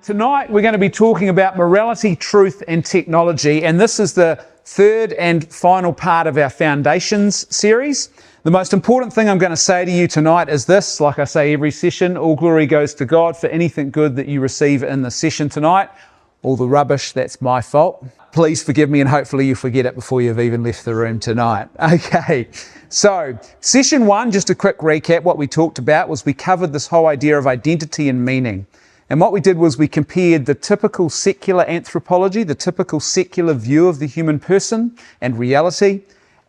Tonight we're going to be talking about morality, truth and technology, and this is the third and final part of our Foundations series. The most important thing I'm going to say to you tonight is this: like I say every session, all glory goes to God for anything good that you receive in the session tonight. All the rubbish, that's my fault. Please forgive me, and hopefully you forget it before you've even left the room tonight. Okay, so session one, just a quick recap. What we talked about was we covered this whole idea of identity and meaning. And what we did was we compared the typical secular anthropology, the typical secular view of the human person and reality,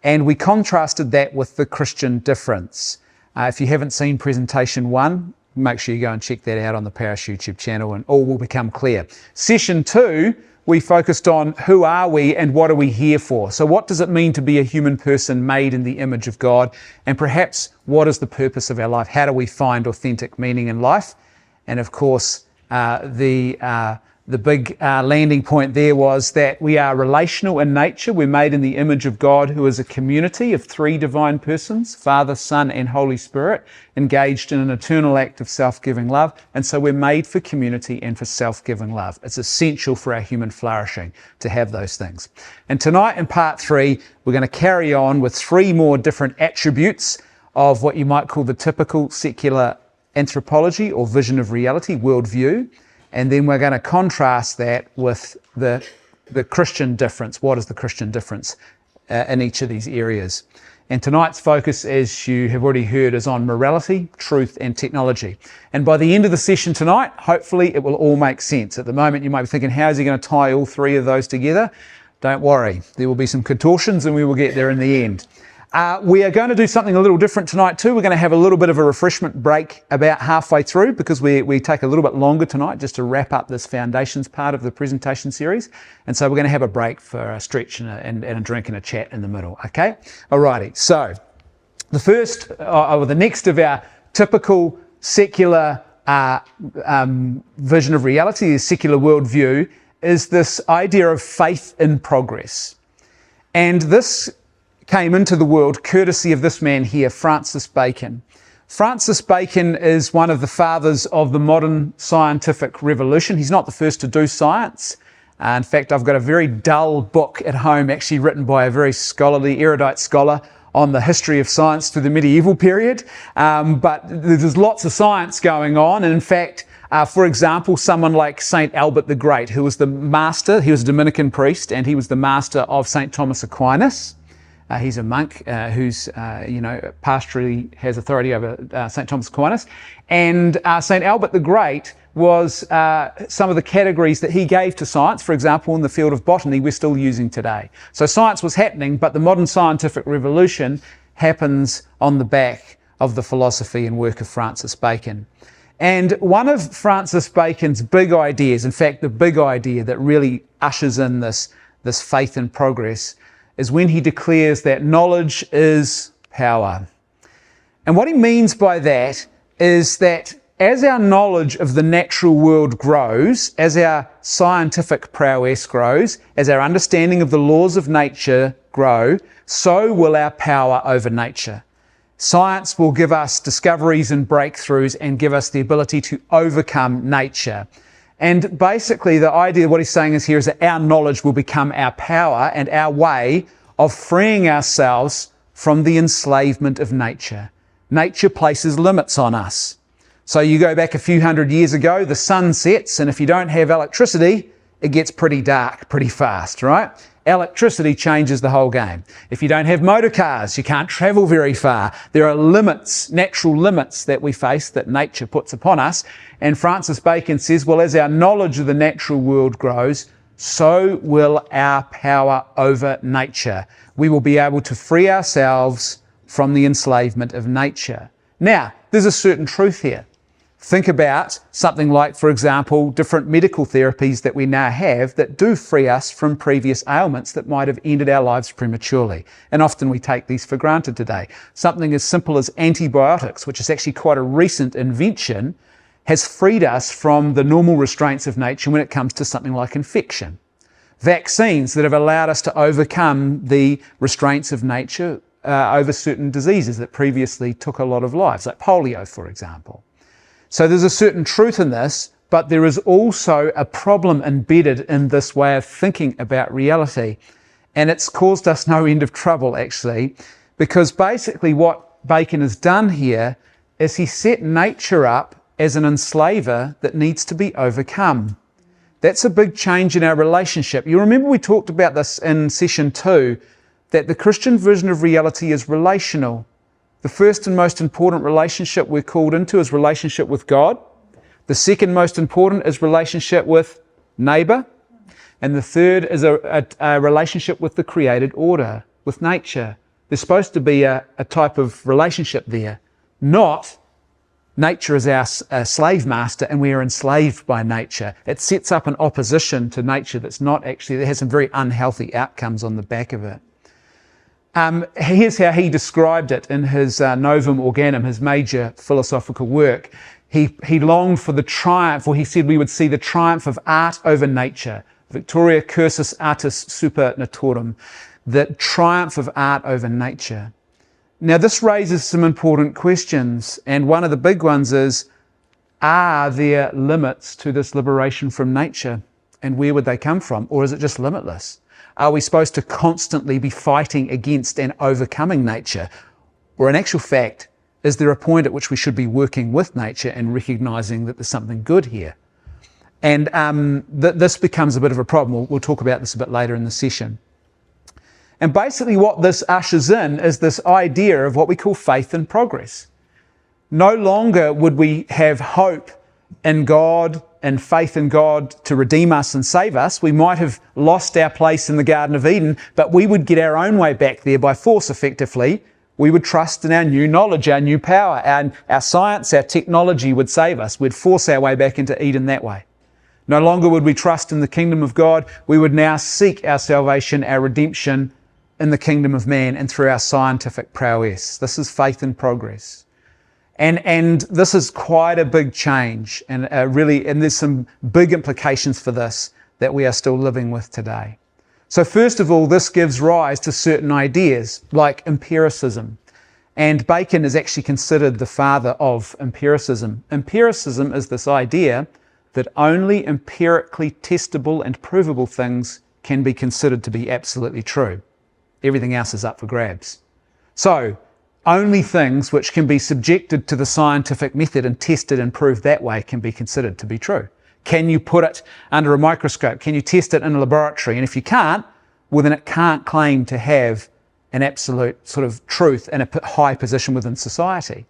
and we contrasted that with the Christian difference. If you haven't seen presentation one, make sure you go and check that out on the Parish YouTube channel and all will become clear. Session two, we focused on who are we and what are we here for. So what does it mean to be a human person made in the image of God? And perhaps what is the purpose of our life? How do we find authentic meaning in life? And of course, the big landing point there was that we are relational in nature. We're made in the image of God, who is a community of three divine persons, Father, Son, and Holy Spirit, engaged in an eternal act of self-giving love. And so we're made for community and for self-giving love. It's essential for our human flourishing to have those things. And tonight in part three, we're going to carry on with three more different attributes of what you might call the typical secular anthropology or vision of reality, worldview, and then we're going to contrast that with the Christian difference. What is the Christian difference in each of these areas? And tonight's focus, as you have already heard, is on morality, truth and technology. And by the end of the session tonight, hopefully it will all make sense. At the moment you might be thinking, how is he going to tie all three of those together? Don't worry, there will be some contortions and we will get there in the end. We are going to do something a little different tonight too. We're going to have a little bit of a refreshment break about halfway through because we take a little bit longer tonight just to wrap up this Foundations part of the presentation series. And so we're going to have a break for a stretch and a drink and a chat in the middle. Okay? Alrighty. So the first or the next of our typical secular vision of reality, the secular worldview, is this idea of faith in progress. And this came into the world courtesy of this man here, Francis Bacon. Francis Bacon is one of the fathers of the modern scientific revolution. He's not the first to do science. In fact, I've got a very dull book at home, actually written by a very scholarly, erudite scholar on the history of science through the medieval period. But there's lots of science going on. And in fact, for example, someone like St. Albert the Great, who was the master, he was a Dominican priest, and he was the master of St. Thomas Aquinas. He's a monk who's, pastorally has authority over St. Thomas Aquinas. And St. Albert the Great was some of the categories that he gave to science, for example, in the field of botany, we're still using today. So science was happening, but the modern scientific revolution happens on the back of the philosophy and work of Francis Bacon. And one of Francis Bacon's big ideas, in fact, the big idea that really ushers in this faith in progress, is when he declares that knowledge is power. And what he means by that is that as our knowledge of the natural world grows, as our scientific prowess grows, as our understanding of the laws of nature grow, so will our power over nature. Science will give us discoveries and breakthroughs and give us the ability to overcome nature. And basically the idea, what he's saying is here, is that our knowledge will become our power and our way of freeing ourselves from the enslavement of nature. Nature places limits on us. So you go back a few hundred years ago, the sun sets, and if you don't have electricity, it gets pretty dark pretty fast, right? Electricity changes the whole game. If you don't have motor cars, you can't travel very far. There are limits, natural limits that we face that nature puts upon us. And Francis Bacon says, well, as our knowledge of the natural world grows, so will our power over nature. We will be able to free ourselves from the enslavement of nature. Now, there's a certain truth here. Think about something like, for example, different medical therapies that we now have that do free us from previous ailments that might have ended our lives prematurely. And often we take these for granted today. Something as simple as antibiotics, which is actually quite a recent invention, has freed us from the normal restraints of nature when it comes to something like infection. Vaccines that have allowed us to overcome the restraints of nature over certain diseases that previously took a lot of lives, like polio, for example. So there's a certain truth in this, but there is also a problem embedded in this way of thinking about reality. And it's caused us no end of trouble, actually, because basically what Bacon has done here is he set nature up as an enslaver that needs to be overcome. That's a big change in our relationship. You remember we talked about this in session 2, that the Christian version of reality is relational. The first and most important relationship we're called into is relationship with God. The second most important is relationship with neighbour. And the third is a relationship with the created order, with nature. There's supposed to be a type of relationship there, not nature is our slave master and we are enslaved by nature. It sets up an opposition to nature that has some very unhealthy outcomes on the back of it. Here's how he described it in his Novum Organum, his major philosophical work. He longed for the triumph, or he said we would see the triumph of art over nature. Victoria cursus artis super naturam, the triumph of art over nature. Now this raises some important questions, and one of the big ones is, are there limits to this liberation from nature? And where would they come from? Or is it just limitless? Are we supposed to constantly be fighting against and overcoming nature? Or in actual fact, is there a point at which we should be working with nature and recognizing that there's something good here? And this becomes a bit of a problem. We'll talk about this a bit later in the session. And basically what this ushers in is this idea of what we call faith in progress. No longer would we have hope in God and faith in God to redeem us and save us. We might have lost our place in the Garden of Eden, but we would get our own way back there by force, effectively. We would trust in our new knowledge, our new power, and our science, our technology would save us. We'd force our way back into Eden that way. No longer would we trust in the kingdom of God. We would now seek our salvation, our redemption in the kingdom of man and through our scientific prowess. This is faith in progress. And this is quite a big change, and there's some big implications for this that we are still living with today. So first of all, this gives rise to certain ideas like empiricism. And Bacon is actually considered the father of empiricism. Empiricism is this idea that only empirically testable and provable things can be considered to be absolutely true. Everything else is up for grabs. So, only things which can be subjected to the scientific method and tested and proved that way can be considered to be true. Can you put it under a microscope? Can you test it in a laboratory? And if you can't, well then it can't claim to have an absolute sort of truth and a high position within society.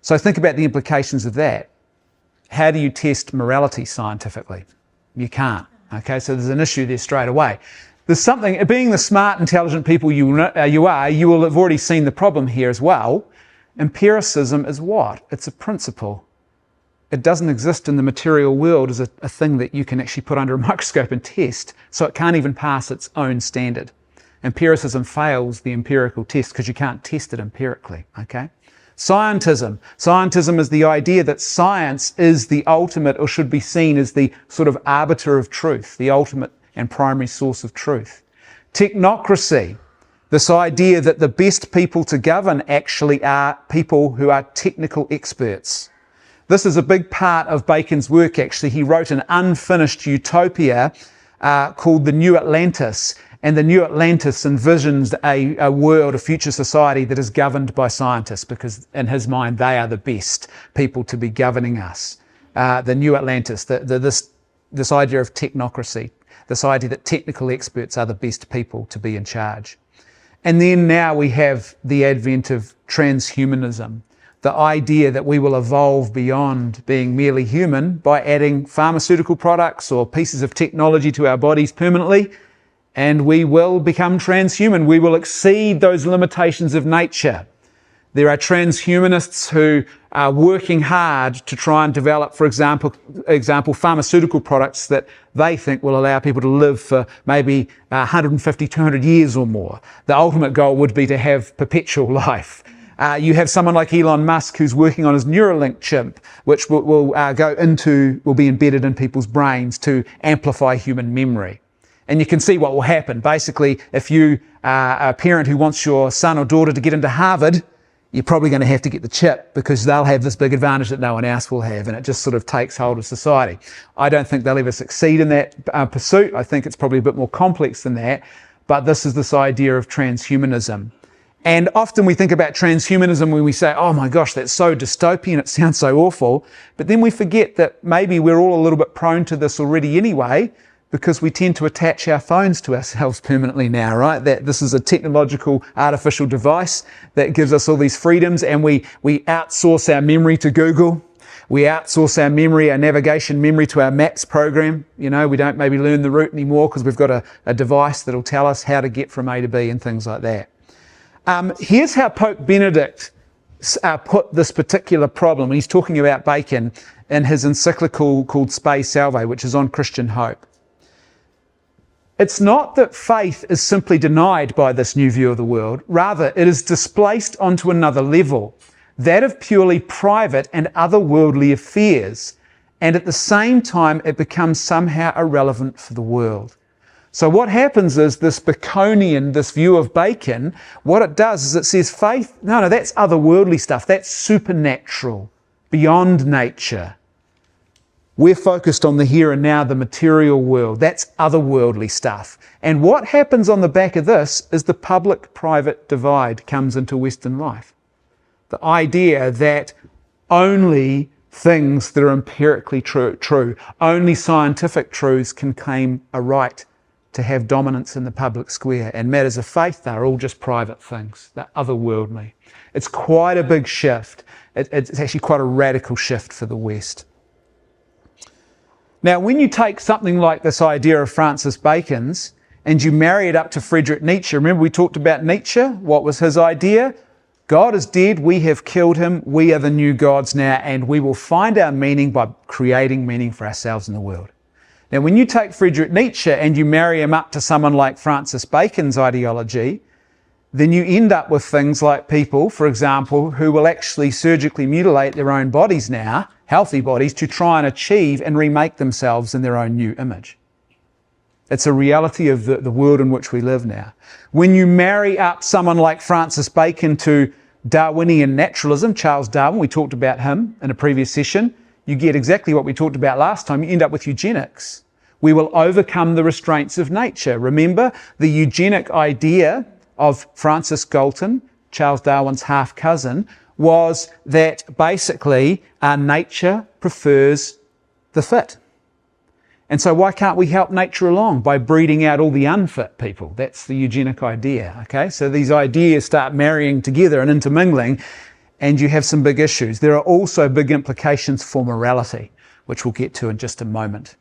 So think about the implications of that. How do you test morality scientifically? You can't. Okay, so there's an issue there straight away. There's something, being the smart, intelligent people you are, you will have already seen the problem here as well. Empiricism is what? It's a principle. It doesn't exist in the material world as a thing that you can actually put under a microscope and test, so it can't even pass its own standard. Empiricism fails the empirical test because you can't test it empirically, okay? Scientism. Scientism is the idea that science is the ultimate, or should be seen as the sort of arbiter of truth, the ultimate and primary source of truth. Technocracy, this idea that the best people to govern actually are people who are technical experts. This is a big part of Bacon's work, actually. He wrote an unfinished utopia called the New Atlantis, and the New Atlantis envisions a world, a future society that is governed by scientists, because in his mind they are the best people to be governing us. The New Atlantis, this idea of technocracy, this idea that technical experts are the best people to be in charge. And then now we have the advent of transhumanism, the idea that we will evolve beyond being merely human by adding pharmaceutical products or pieces of technology to our bodies permanently, and we will become transhuman. We will exceed those limitations of nature. There are transhumanists who are working hard to try and develop, for example, pharmaceutical products that they think will allow people to live for maybe 150, 200 years or more. The ultimate goal would be to have perpetual life. You have someone like Elon Musk who's working on his Neuralink chip, which will be embedded in people's brains to amplify human memory. And you can see what will happen. Basically, if you are a parent who wants your son or daughter to get into Harvard, you're probably going to have to get the chip because they'll have this big advantage that no one else will have, and it just sort of takes hold of society. I don't think they'll ever succeed in that pursuit. I think it's probably a bit more complex than that, but this is this idea of transhumanism. And often we think about transhumanism when we say, oh my gosh, that's so dystopian, it sounds so awful. But then we forget that maybe we're all a little bit prone to this already anyway, because we tend to attach our phones to ourselves permanently now, right? That this is a technological, artificial device that gives us all these freedoms, and we outsource our memory to Google. We outsource our memory, our navigation memory, to our maps program. You know, we don't maybe learn the route anymore because we've got a device that'll tell us how to get from A to B and things like that. Here's how Pope Benedict put this particular problem. He's talking about Bacon in his encyclical called Spe Salve, which is on Christian hope. It's not that faith is simply denied by this new view of the world. Rather, it is displaced onto another level, that of purely private and otherworldly affairs. And at the same time, it becomes somehow irrelevant for the world. So what happens is this Baconian, this view of Bacon, what it does is it says faith, no, that's otherworldly stuff. That's supernatural, beyond nature. We're focused on the here and now, the material world. That's otherworldly stuff. And what happens on the back of this is the public-private divide comes into Western life. The idea that only things that are empirically true, only scientific truths can claim a right to have dominance in the public square, and matters of faith, they're all just private things. They're otherworldly. It's quite a big shift. It's actually quite a radical shift for the West. Now, when you take something like this idea of Francis Bacon's and you marry it up to Friedrich Nietzsche, remember we talked about Nietzsche? What was his idea? God is dead, we have killed him, we are the new gods now, and we will find our meaning by creating meaning for ourselves in the world. Now, when you take Friedrich Nietzsche and you marry him up to someone like Francis Bacon's ideology, then you end up with things like people, for example, who will actually surgically mutilate their own bodies now, healthy bodies, to try and achieve and remake themselves in their own new image. It's a reality of the world in which we live now. When you marry up someone like Francis Bacon to Darwinian naturalism, Charles Darwin, we talked about him in a previous session, you get exactly what we talked about last time. You end up with eugenics. We will overcome the restraints of nature. Remember, the eugenic idea of Francis Galton, Charles Darwin's half-cousin, was that basically nature prefers the fit. And so why can't we help nature along by breeding out all the unfit people? That's the eugenic idea, okay? So these ideas start marrying together and intermingling, and you have some big issues. There are also big implications for morality, which we'll get to in just a moment.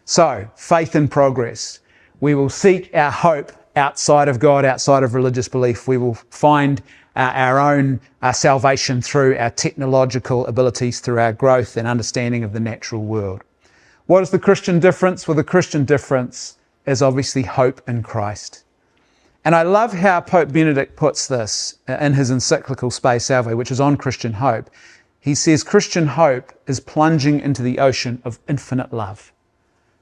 So, faith in progress. We will seek our hope outside of God, outside of religious belief. We will find our own salvation through our technological abilities, through our growth and understanding of the natural world. What is the Christian difference? Well, the Christian difference is obviously hope in Christ. And I love how Pope Benedict puts this in his encyclical Spe Salve, which is on Christian hope. He says Christian hope is plunging into the ocean of infinite love.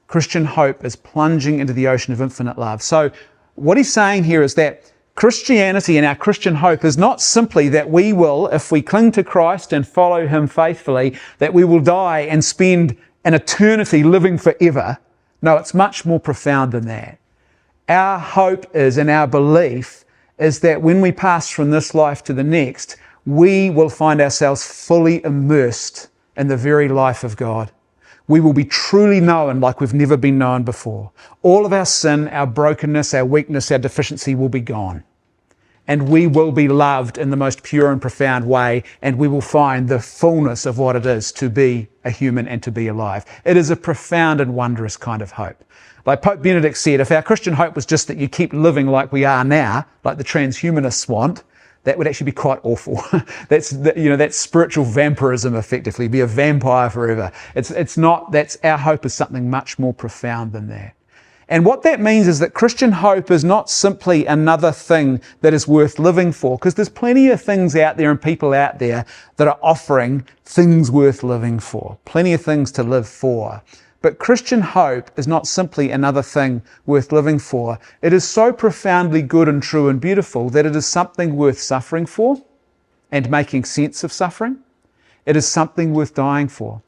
Christian hope is plunging into the ocean of infinite love. So what he's saying here is that Christianity and our Christian hope is not simply that we will, if we cling to Christ and follow him faithfully, that we will die and spend an eternity living forever. No, it's much more profound than that. Our hope is, and our belief is, that when we pass from this life to the next, we will find ourselves fully immersed in the very life of God. We will be truly known like we've never been known before. All of our sin, our brokenness, our weakness, our deficiency will be gone. And we will be loved in the most pure and profound way, and we will find the fullness of what it is to be a human and to be alive. It is a profound and wondrous kind of hope. Like Pope Benedict said, if our Christian hope was just that you keep living like we are now, like the transhumanists want, that would actually be quite awful. That's spiritual vampirism, effectively, be a vampire forever. It's not, our hope is something much more profound than that. And what that means is that Christian hope is not simply another thing that is worth living for, because there's plenty of things out there and people out there that are offering things worth living for, plenty of things to live for. But Christian hope is not simply another thing worth living for. It is so profoundly good and true and beautiful that it is something worth suffering for and making sense of suffering, it is something worth dying for.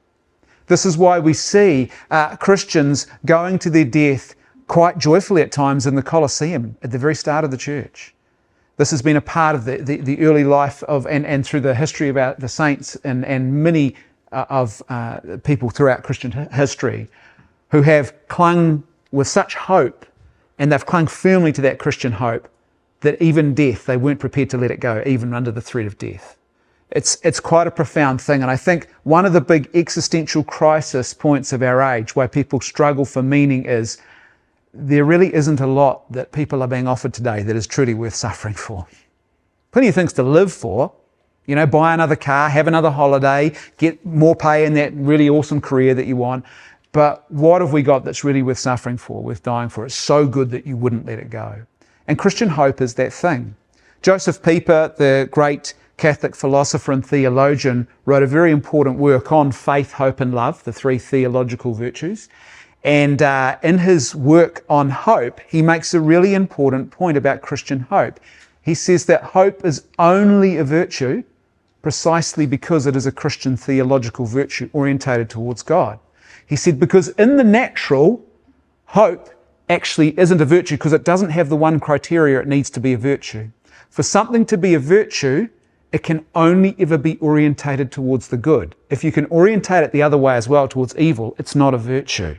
This is why we see Christians going to their death quite joyfully at times in the Colosseum at the very start of the church. This has been a part of the early life of, and through the history of the saints and many of people throughout Christian history who have clung with such hope, and they've clung firmly to that Christian hope that even death, they weren't prepared to let it go, even under the threat of death. It's quite a profound thing, and I think one of the big existential crisis points of our age where people struggle for meaning is there really isn't a lot that people are being offered today that is truly worth suffering for. Plenty of things to live for, buy another car, have another holiday, get more pay in that really awesome career that you want, but what have we got that's really worth suffering for, worth dying for? It's so good that you wouldn't let it go. And Christian hope is that thing. Joseph Pieper, the great Catholic philosopher and theologian, wrote a very important work on faith, hope and love, the three theological virtues. And in his work on hope, he makes a really important point about Christian hope. He says that hope is only a virtue precisely because it is a Christian theological virtue orientated towards God. He said, because in the natural, hope actually isn't a virtue because it doesn't have the one criteria it needs to be a virtue. For something to be a virtue, it can only ever be orientated towards the good. If you can orientate it the other way as well, towards evil, it's not a virtue.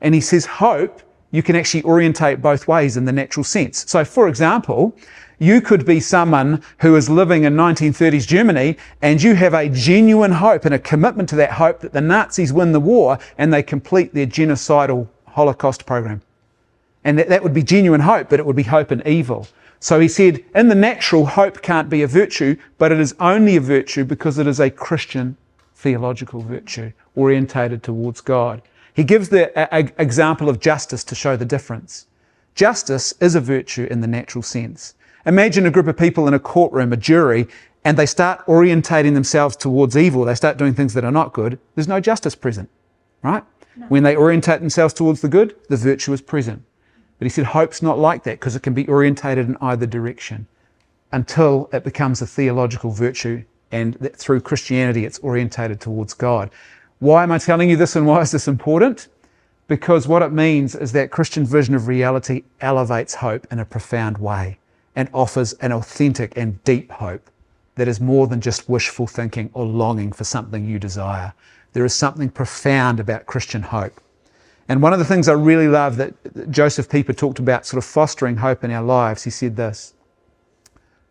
And he says hope, you can actually orientate both ways in the natural sense. So for example, you could be someone who is living in 1930s Germany and you have a genuine hope and a commitment to that hope that the Nazis win the war and they complete their genocidal Holocaust program. And that would be genuine hope, but it would be hope in evil. So he said, in the natural, hope can't be a virtue, but it is only a virtue because it is a Christian theological virtue orientated towards God. He gives the example of justice to show the difference. Justice is a virtue in the natural sense. Imagine a group of people in a courtroom, a jury, and they start orientating themselves towards evil. They start doing things that are not good. There's no justice present, right? No. When they orientate themselves towards the good, the virtue is present. But he said hope's not like that because it can be orientated in either direction until it becomes a theological virtue, and that through Christianity it's orientated towards God. Why am I telling you this and why is this important? Because what it means is that Christian vision of reality elevates hope in a profound way and offers an authentic and deep hope that is more than just wishful thinking or longing for something you desire. There is something profound about Christian hope. And one of the things I really love that Joseph Pieper talked about sort of fostering hope in our lives, he said this: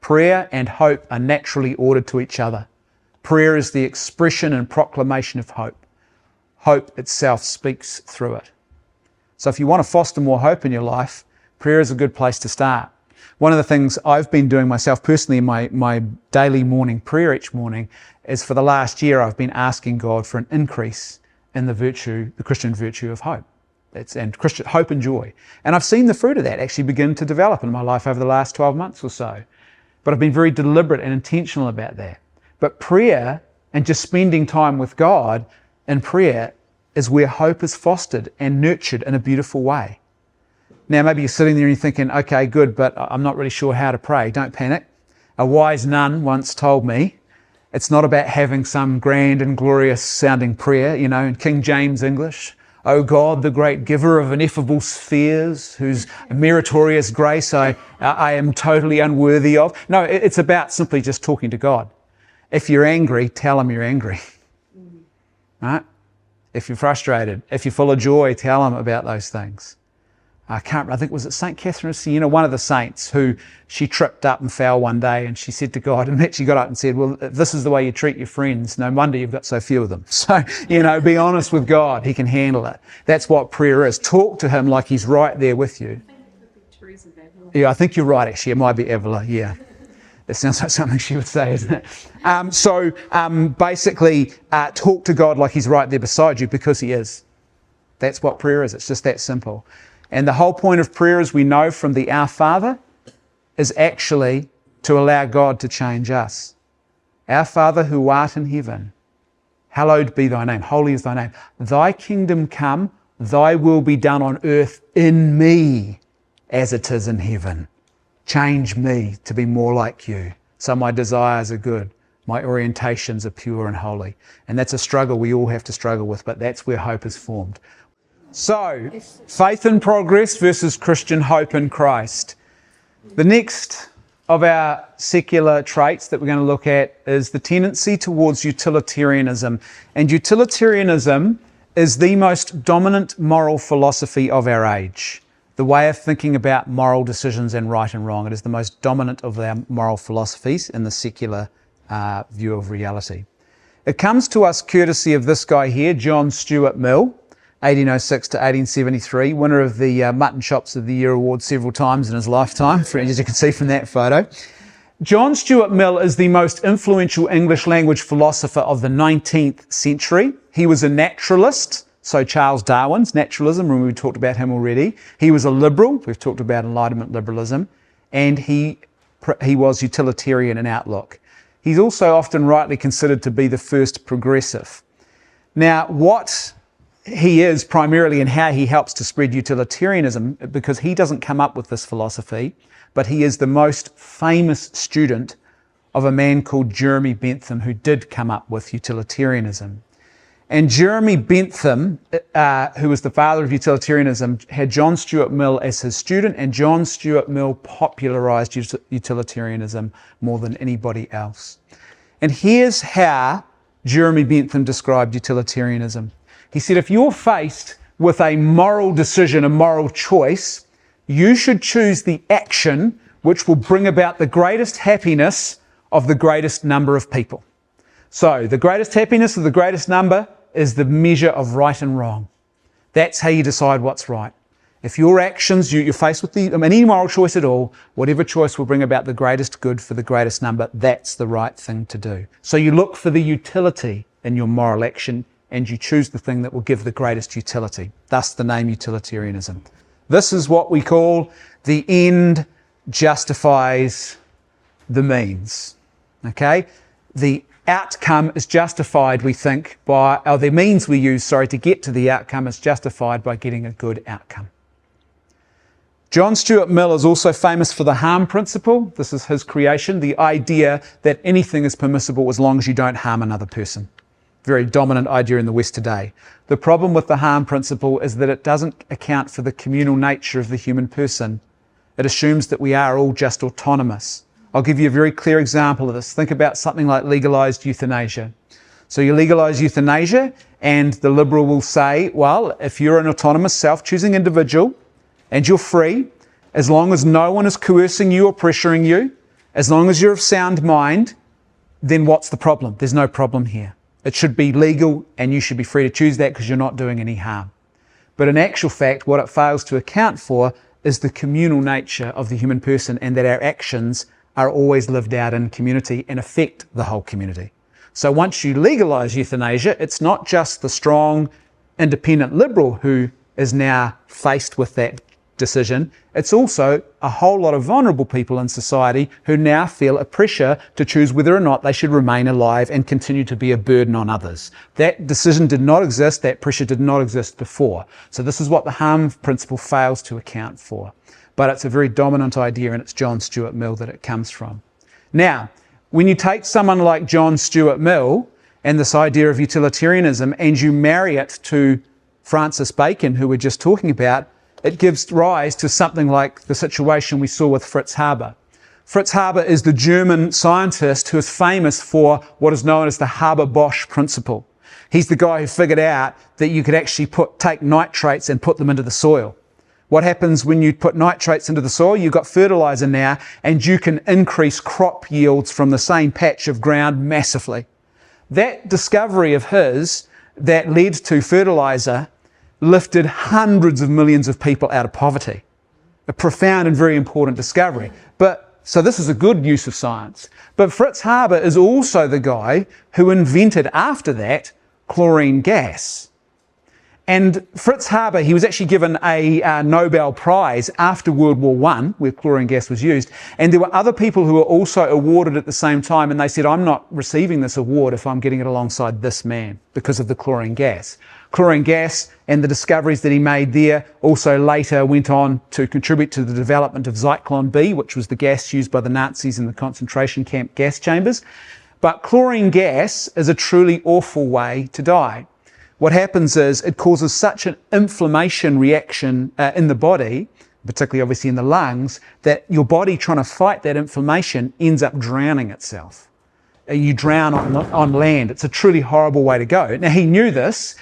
prayer and hope are naturally ordered to each other. Prayer is the expression and proclamation of hope. Hope itself speaks through it. So if you want to foster more hope in your life, prayer is a good place to start. One of the things I've been doing myself personally in my daily morning prayer each morning is for the last year I've been asking God for an increase in the Christian virtue of hope. And Christian hope and joy. And I've seen the fruit of that actually begin to develop in my life over the last 12 months or so. But I've been very deliberate and intentional about that. But prayer and just spending time with God in prayer is where hope is fostered and nurtured in a beautiful way. Now, maybe you're sitting there and you're thinking, okay, good, but I'm not really sure how to pray. Don't panic. A wise nun once told me, it's not about having some grand and glorious sounding prayer, in King James English. O God, the great giver of ineffable spheres, whose meritorious grace I am totally unworthy of. No, it's about simply just talking to God. If you're angry, tell him you're angry. Right? If you're frustrated, if you're full of joy, tell him about those things. I think was it St. Catherine of Siena, one of the saints, who she tripped up and fell one day and she said to God, and actually got up and said, well, if this is the way you treat your friends, no wonder you've got so few of them. So, be honest with God. He can handle it. That's what prayer is. Talk to him like he's right there with you. I think it would be Teresa of Avila. Yeah, I think you're right, actually. It might be Avila, yeah. That sounds like something she would say, isn't it? Basically, talk to God like he's right there beside you, because he is. That's what prayer is. It's just that simple. And the whole point of prayer, as we know from the Our Father, is actually to allow God to change us. Our Father who art in heaven, hallowed be thy name. Holy is thy name. Thy kingdom come, thy will be done on earth in me as it is in heaven. Change me to be more like you So my desires are good. My orientations are pure and holy. And that's a struggle we all have to struggle with, but that's where hope is formed. So, faith in progress versus Christian hope in Christ. The next of our secular traits that we're going to look at is the tendency towards utilitarianism. And utilitarianism is the most dominant moral philosophy of our age. The way of thinking about moral decisions and right and wrong. It is the most dominant of our moral philosophies in the secular view of reality. It comes to us courtesy of this guy here, John Stuart Mill, 1806 to 1873, winner of the Mutton Chops of the Year award several times in his lifetime, as you can see from that photo. John Stuart Mill is the most influential English language philosopher of the 19th century. He was a naturalist, so Charles Darwin's naturalism, remember we talked about him already. He was a liberal, we've talked about Enlightenment liberalism, and he was utilitarian in outlook. He's also often rightly considered to be the first progressive. Now, what he is primarily and how he helps to spread utilitarianism, because he doesn't come up with this philosophy, but he is the most famous student of a man called Jeremy Bentham, who did come up with utilitarianism. And Jeremy Bentham, who was the father of utilitarianism, had John Stuart Mill as his student, and John Stuart Mill popularized utilitarianism more than anybody else. And here's how Jeremy Bentham described utilitarianism. He said, if you're faced with a moral decision, a moral choice, you should choose the action which will bring about the greatest happiness of the greatest number of people. So the greatest happiness of the greatest number is the measure of right and wrong. That's how you decide what's right. If your actions, you're faced with any moral choice at all, whatever choice will bring about the greatest good for the greatest number, that's the right thing to do. So you look for the utility in your moral action, and you choose the thing that will give the greatest utility. Thus the name utilitarianism. This is what we call the end justifies the means. Okay? The outcome is justified, we think, or the means we use, to get to the outcome is justified by getting a good outcome. John Stuart Mill is also famous for the harm principle. This is his creation, the idea that anything is permissible as long as you don't harm another person. Very dominant idea in the West today. The problem with the harm principle is that it doesn't account for the communal nature of the human person. It assumes that we are all just autonomous. I'll give you a very clear example of this. Think about something like legalized euthanasia. So you legalize euthanasia, and the liberal will say, well, if you're an autonomous, self-choosing individual and you're free, as long as no one is coercing you or pressuring you, as long as you're of sound mind, then what's the problem? There's no problem here. It should be legal and you should be free to choose that because you're not doing any harm. But in actual fact, what it fails to account for is the communal nature of the human person, and that our actions are always lived out in community and affect the whole community. So once you legalize euthanasia, it's not just the strong, independent liberal who is now faced with that decision. It's also a whole lot of vulnerable people in society who now feel a pressure to choose whether or not they should remain alive and continue to be a burden on others. That decision did not exist, that pressure did not exist before. So this is what the harm principle fails to account for. But it's a very dominant idea, and it's John Stuart Mill that it comes from. Now, when you take someone like John Stuart Mill and this idea of utilitarianism and you marry it to Francis Bacon, who we're just talking about, it gives rise to something like the situation we saw with Fritz Haber. Fritz Haber is the German scientist who is famous for what is known as the Haber-Bosch principle. He's the guy who figured out that you could actually take nitrates and put them into the soil. What happens when you put nitrates into the soil? You've got fertilizer now, and you can increase crop yields from the same patch of ground massively. That discovery of his that led to fertilizer lifted hundreds of millions of people out of poverty. A profound and very important discovery. So this is a good use of science. But Fritz Haber is also the guy who invented, after that, chlorine gas. And Fritz Haber, he was actually given a Nobel Prize after World War I, where chlorine gas was used. And there were other people who were also awarded at the same time, and they said, I'm not receiving this award if I'm getting it alongside this man because of the chlorine gas. Chlorine gas and the discoveries that he made there also later went on to contribute to the development of Zyklon B, which was the gas used by the Nazis in the concentration camp gas chambers. But chlorine gas is a truly awful way to die. What happens is it causes such an inflammation reaction in the body, particularly obviously in the lungs, that your body trying to fight that inflammation ends up drowning itself. You drown on land. It's a truly horrible way to go. Now, he knew this,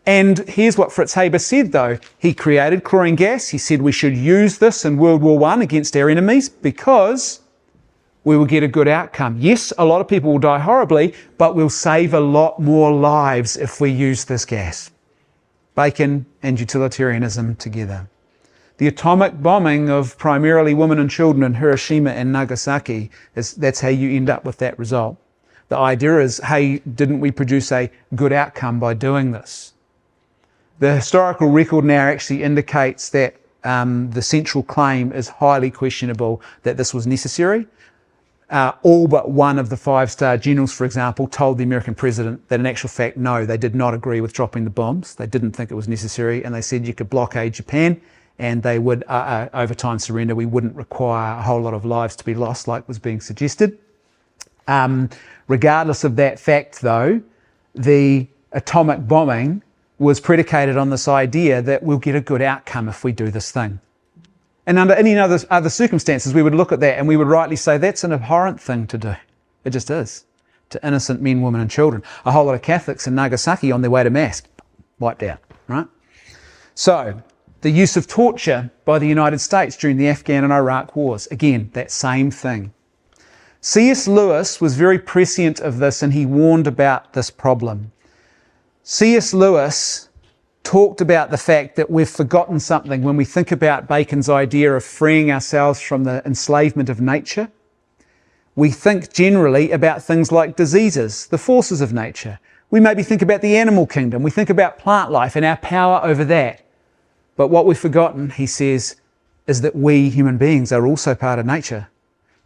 and here's what Fritz Haber said, though. He created chlorine gas. He said we should use this in World War I against our enemies because we will get a good outcome. Yes, a lot of people will die horribly, but we'll save a lot more lives if we use this gas. Bacon and utilitarianism together. The atomic bombing of primarily women and children in Hiroshima and Nagasaki, that's how you end up with that result. The idea is, hey, didn't we produce a good outcome by doing this? The historical record now actually indicates that the central claim is highly questionable that this was necessary. All but one of the 5-star generals, for example, told the American president that in actual fact, no, they did not agree with dropping the bombs. They didn't think it was necessary, and they said you could blockade Japan and they would, over time, surrender. We wouldn't require a whole lot of lives to be lost like was being suggested. Regardless of that fact, though, the atomic bombing was predicated on this idea that we'll get a good outcome if we do this thing. And under any other circumstances, we would look at that and we would rightly say that's an abhorrent thing to do. It just is. To innocent men, women and children. A whole lot of Catholics in Nagasaki on their way to Mass, wiped out, right? So, the use of torture by the United States during the Afghan and Iraq wars. Again, that same thing. C.S. Lewis was very prescient of this and he warned about this problem. C.S. Lewis talked about the fact that we've forgotten something when we think about Bacon's idea of freeing ourselves from the enslavement of nature. We think generally about things like diseases, the forces of nature. We maybe think about the animal kingdom. We think about plant life and our power over that. But what we've forgotten, he says, is that we human beings are also part of nature.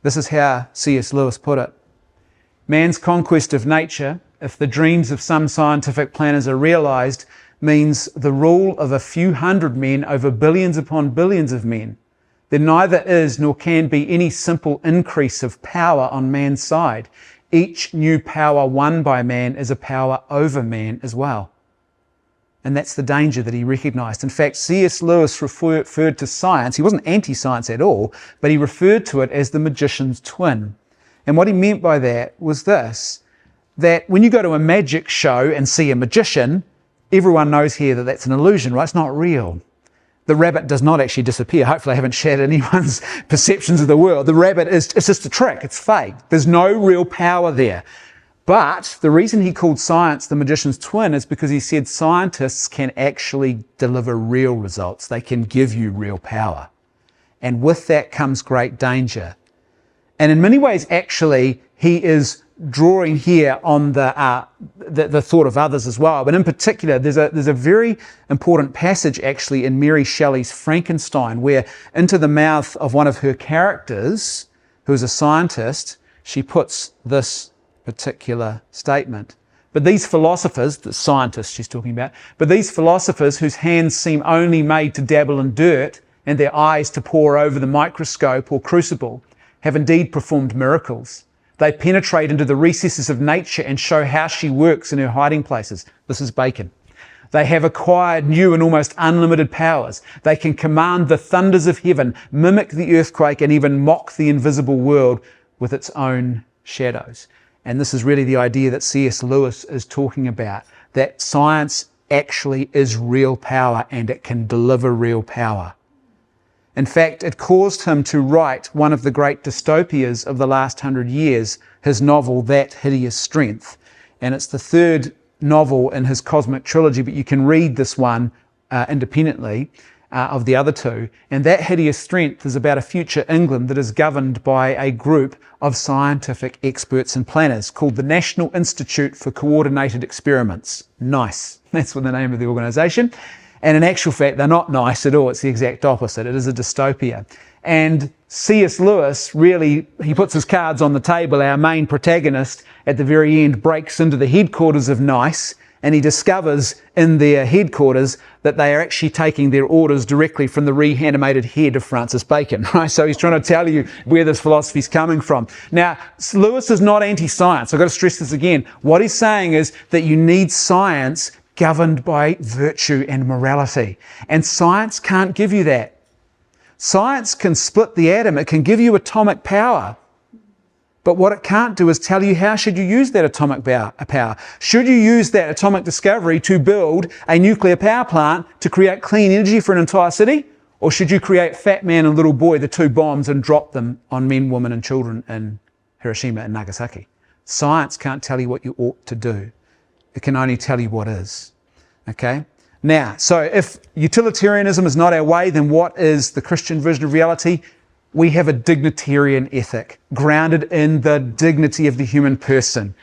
This is how C.S. Lewis put it. Man's conquest of nature, if the dreams of some scientific planners are realised, means the rule of a few hundred men over billions upon billions of men. There neither is nor can be any simple increase of power on man's side. Each new power won by man is a power over man as well. And that's the danger that he recognised. In fact, C.S. Lewis referred to science, he wasn't anti-science at all, but he referred to it as the magician's twin. And what he meant by that was this, that when you go to a magic show and see a magician, everyone knows here that that's an illusion, right? It's not real. The rabbit does not actually disappear. Hopefully I haven't shattered anyone's perceptions of the world. The rabbit it's just a trick. It's fake. There's no real power there. But the reason he called science the magician's twin is because he said scientists can actually deliver real results. They can give you real power. And with that comes great danger. And in many ways, actually, he is drawing here on the thought of others as well. But in particular, there's a very important passage actually in Mary Shelley's Frankenstein, where into the mouth of one of her characters, who is a scientist, she puts this particular statement. But these philosophers, the scientists she's talking about, but these philosophers whose hands seem only made to dabble in dirt and their eyes to pore over the microscope or crucible, have indeed performed miracles. They penetrate into the recesses of nature and show how she works in her hiding places. This is Bacon. They have acquired new and almost unlimited powers. They can command the thunders of heaven, mimic the earthquake, and even mock the invisible world with its own shadows. And this is really the idea that C.S. Lewis is talking about, that science actually is real power and it can deliver real power. In fact, it caused him to write one of the great dystopias of the last 100 years, his novel, That Hideous Strength. And it's the third novel in his cosmic trilogy, but you can read this one independently of the other two. And That Hideous Strength is about a future England that is governed by a group of scientific experts and planners called the National Institute for Coordinated Experiments. Nice. That's what the name of the organisation. And in actual fact, they're not nice at all. It's the exact opposite. It is a dystopia. And C.S. Lewis really, he puts his cards on the table. Our main protagonist at the very end breaks into the headquarters of NICE and he discovers in their headquarters that they are actually taking their orders directly from the reanimated head of Francis Bacon, right? So he's trying to tell you where this philosophy is coming from. Now, Lewis is not anti-science. I've got to stress this again. What he's saying is that you need science governed by virtue and morality. And science can't give you that. Science can split the atom. It can give you atomic power. But what it can't do is tell you how should you use that atomic power. Should you use that atomic discovery to build a nuclear power plant to create clean energy for an entire city? Or should you create Fat Man and Little Boy, the two bombs, and drop them on men, women and children in Hiroshima and Nagasaki? Science can't tell you what you ought to do. It can only tell you what is. Okay? Now, so if utilitarianism is not our way, then what is the Christian version of reality? We have a dignitarian ethic grounded in the dignity of the human person.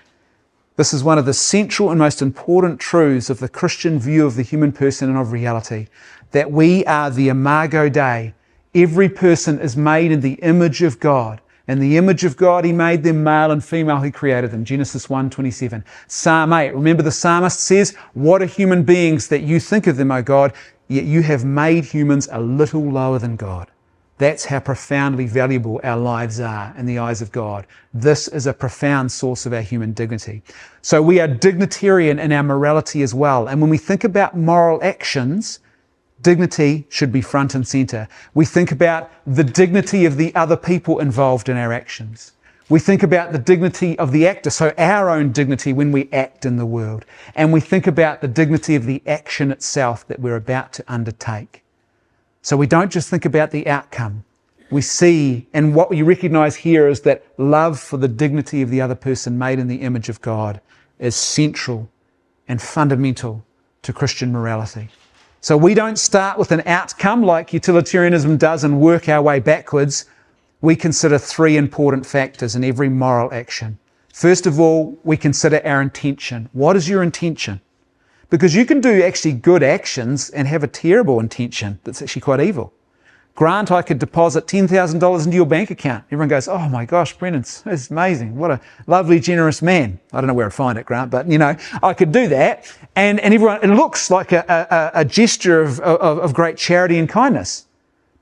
This is one of the central and most important truths of the Christian view of the human person and of reality, that we are the Imago Dei. Every person is made in the image of God. In the image of God, he made them, male and female, he created them. Genesis 1:27. Psalm 8. Remember the psalmist says, what are human beings that you think of them, O God? Yet you have made humans a little lower than God. That's how profoundly valuable our lives are in the eyes of God. This is a profound source of our human dignity. So we are dignitarian in our morality as well. And when we think about moral actions, dignity should be front and center. We think about the dignity of the other people involved in our actions. We think about the dignity of the actor, so our own dignity when we act in the world. And we think about the dignity of the action itself that we're about to undertake. So we don't just think about the outcome. We see, and what we recognize here is that love for the dignity of the other person made in the image of God is central and fundamental to Christian morality. So we don't start with an outcome like utilitarianism does and work our way backwards. We consider three important factors in every moral action. First of all, we consider our intention. What is your intention? Because you can do actually good actions and have a terrible intention that's actually quite evil. Grant, I could deposit $10,000 into your bank account. Everyone goes, oh my gosh, Brendan, that's amazing. What a lovely, generous man. I don't know where I'd find it, Grant, but I could do that. And everyone, it looks like a gesture of great charity and kindness.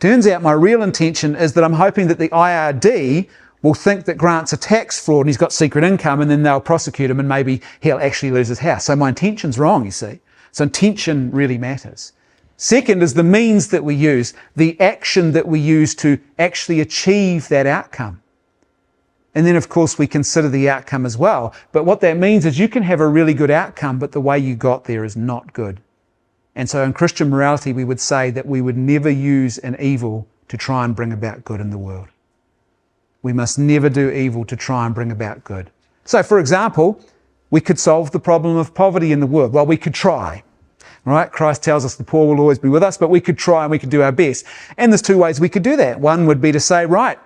Turns out my real intention is that I'm hoping that the IRD will think that Grant's a tax fraud and he's got secret income, and then they'll prosecute him and maybe he'll actually lose his house. So my intention's wrong, you see. So intention really matters. Second is the means that we use, the action that we use to actually achieve that outcome. And then, of course, we consider the outcome as well. But what that means is you can have a really good outcome, but the way you got there is not good. And so in Christian morality, we would say that we would never use an evil to try and bring about good in the world. We must never do evil to try and bring about good. So, for example, we could solve the problem of poverty in the world. Well, we could try, right? Christ tells us the poor will always be with us, but we could try and we could do our best. And there's two ways we could do that. One would be to say, right,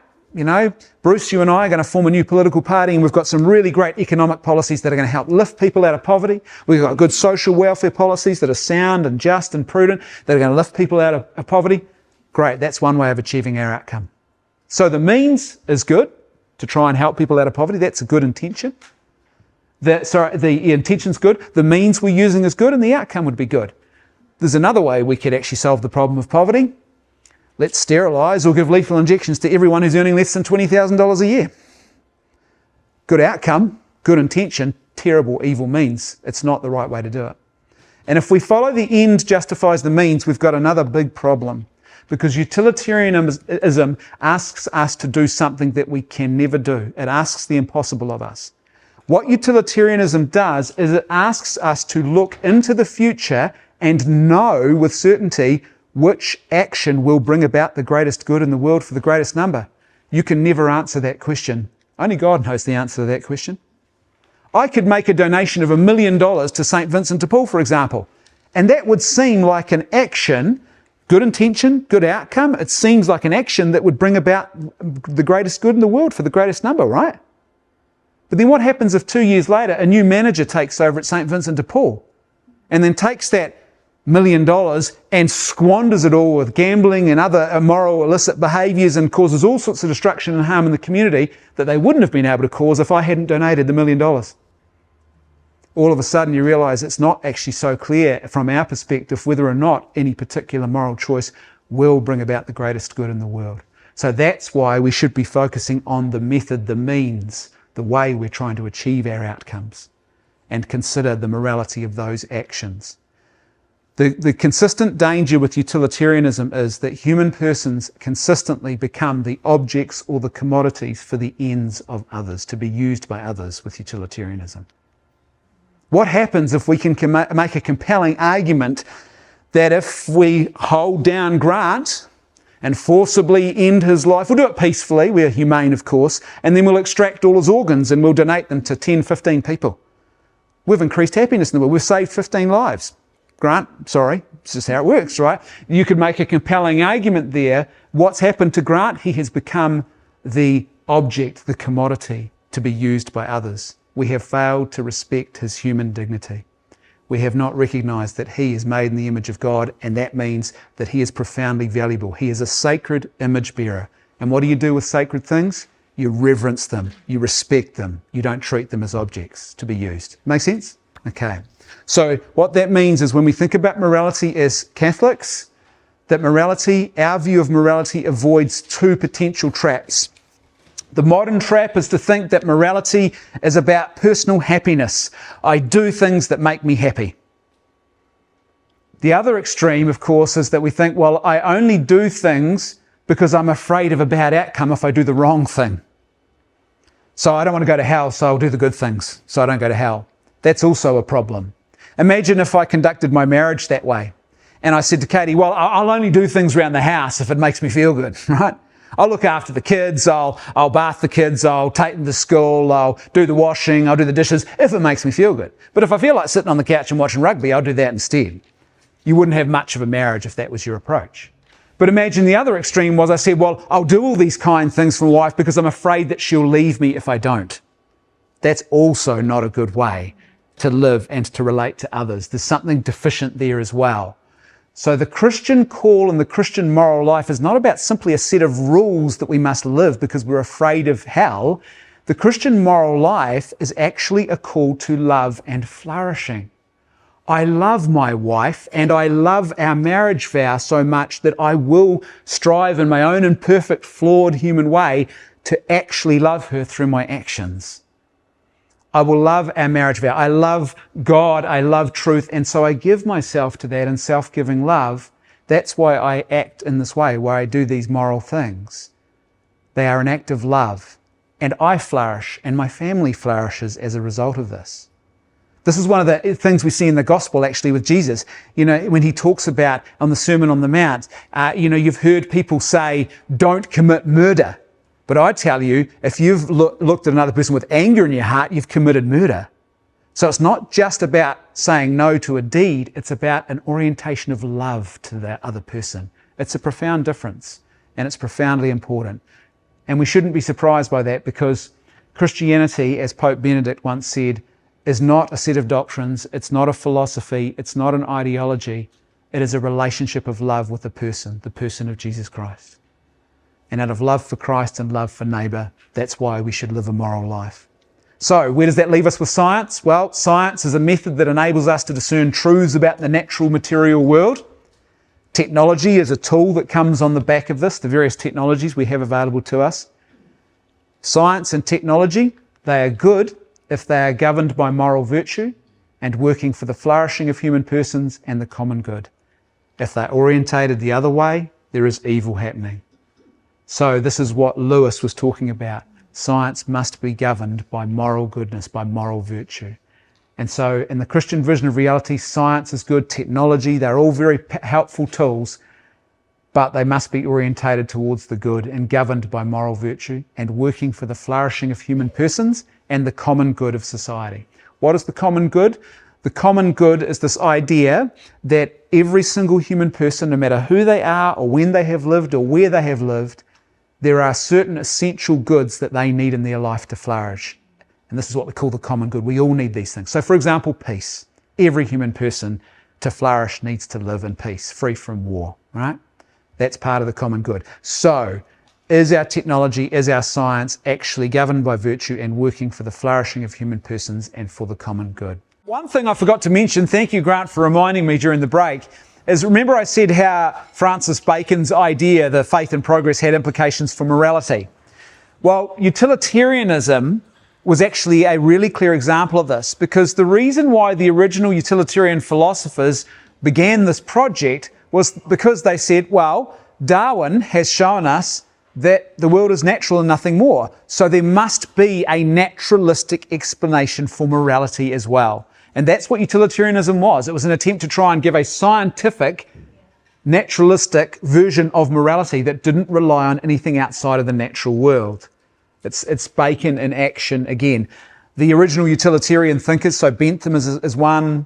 Bruce, you and I are going to form a new political party, and we've got some really great economic policies that are going to help lift people out of poverty. We've got good social welfare policies that are sound and just and prudent that are going to lift people out of poverty. Great, that's one way of achieving our outcome. So the means is good, to try and help people out of poverty. That's a good intention. The intention's good, the means we're using is good, and the outcome would be good. There's another way we could actually solve the problem of poverty. Let's sterilise or give lethal injections to everyone who's earning less than $20,000 a year. Good outcome, good intention, terrible evil means. It's not the right way to do it. And if we follow the end justifies the means, we've got another big problem. Because utilitarianism asks us to do something that we can never do. It asks the impossible of us. What utilitarianism does is it asks us to look into the future and know with certainty which action will bring about the greatest good in the world for the greatest number. You can never answer that question. Only God knows the answer to that question. I could make a donation of $1 million to St. Vincent de Paul, for example, and that would seem like an action. Good intention, good outcome. It seems like an action that would bring about the greatest good in the world for the greatest number, right? But then what happens if 2 years later a new manager takes over at St. Vincent de Paul and then takes that $1 million and squanders it all with gambling and other immoral, illicit behaviours and causes all sorts of destruction and harm in the community that they wouldn't have been able to cause if I hadn't donated the $1 million? all of a sudden you realize it's not actually so clear from our perspective whether or not any particular moral choice will bring about the greatest good in the world. So that's why we should be focusing on the method, the means, the way we're trying to achieve our outcomes, and consider the morality of those actions. The consistent danger with utilitarianism is that human persons consistently become the objects or the commodities for the ends of others, to be used by others with utilitarianism. What happens if we can make a compelling argument that if we hold down Grant and forcibly end his life, we'll do it peacefully, we're humane of course, and then we'll extract all his organs and we'll donate them to 10, 15 people. We've increased happiness in the world, we've saved 15 lives. Grant, sorry, it's just how it works, right? You could make a compelling argument there. What's happened to Grant? He has become the object, the commodity to be used by others. We have failed to respect his human dignity. We have not recognised that he is made in the image of God, and that means that he is profoundly valuable. He is a sacred image bearer. And what do you do with sacred things? You reverence them, you respect them, you don't treat them as objects to be used. Make sense? Okay. So what that means is when we think about morality as Catholics, that morality, our view of morality, avoids two potential traps. The modern trap is to think that morality is about personal happiness. I do things that make me happy. The other extreme, of course, is that we think, well, I only do things because I'm afraid of a bad outcome if I do the wrong thing. So I don't want to go to hell, so I'll do the good things so I don't go to hell. That's also a problem. Imagine if I conducted my marriage that way and I said to Katie, well, I'll only do things around the house if it makes me feel good, right? I'll look after the kids, I'll bath the kids, I'll take them to school, I'll do the washing, I'll do the dishes if it makes me feel good. But if I feel like sitting on the couch and watching rugby, I'll do that instead. You wouldn't have much of a marriage if that was your approach. But imagine the other extreme was I said, well, I'll do all these kind things for my wife because I'm afraid that she'll leave me if I don't. That's also not a good way to live and to relate to others. There's something deficient there as well. So the Christian call and the Christian moral life is not about simply a set of rules that we must live because we're afraid of hell. The Christian moral life is actually a call to love and flourishing. I love my wife and I love our marriage vow so much that I will strive in my own imperfect, flawed human way to actually love her through my actions. I will love our marriage vow. I love God. I love truth. And so I give myself to that in self-giving love. That's why I act in this way, why I do these moral things. They are an act of love. And I flourish and my family flourishes as a result of this. This is one of the things we see in the gospel actually with Jesus. You know, when he talks about on the Sermon on the Mount, you've heard people say, don't commit murder. But I tell you, if you've looked at another person with anger in your heart, you've committed murder. So it's not just about saying no to a deed, it's about an orientation of love to that other person. It's a profound difference, and it's profoundly important. And we shouldn't be surprised by that because Christianity, as Pope Benedict once said, is not a set of doctrines, it's not a philosophy, it's not an ideology. It is a relationship of love with the person of Jesus Christ. And out of love for Christ and love for neighbour, that's why we should live a moral life. So, where does that leave us with science? Well, science is a method that enables us to discern truths about the natural material world. Technology is a tool that comes on the back of this, the various technologies we have available to us. Science and technology, they are good if they are governed by moral virtue and working for the flourishing of human persons and the common good. If they're orientated the other way, there is evil happening. So this is what Lewis was talking about. Science must be governed by moral goodness, by moral virtue. And so in the Christian vision of reality, science is good, technology, they're all very helpful tools, but they must be orientated towards the good and governed by moral virtue and working for the flourishing of human persons and the common good of society. What is the common good? The common good is this idea that every single human person, no matter who they are or when they have lived or where they have lived, there are certain essential goods that they need in their life to flourish. And this is what we call the common good. We all need these things. So for example, peace. Every human person to flourish needs to live in peace, free from war, right? That's part of the common good. So is our technology, is our science actually governed by virtue and working for the flourishing of human persons and for the common good? One thing I forgot to mention, thank you Grant for reminding me during the break, is remember I said how Francis Bacon's idea, the faith and progress, had implications for morality. Well, utilitarianism was actually a really clear example of this, because the reason why the original utilitarian philosophers began this project was because they said, well, Darwin has shown us that the world is natural and nothing more. So there must be a naturalistic explanation for morality as well. And that's what utilitarianism was. It was an attempt to try and give a scientific, naturalistic version of morality that didn't rely on anything outside of the natural world. It's Bacon in action again. The original utilitarian thinkers, so Bentham is one,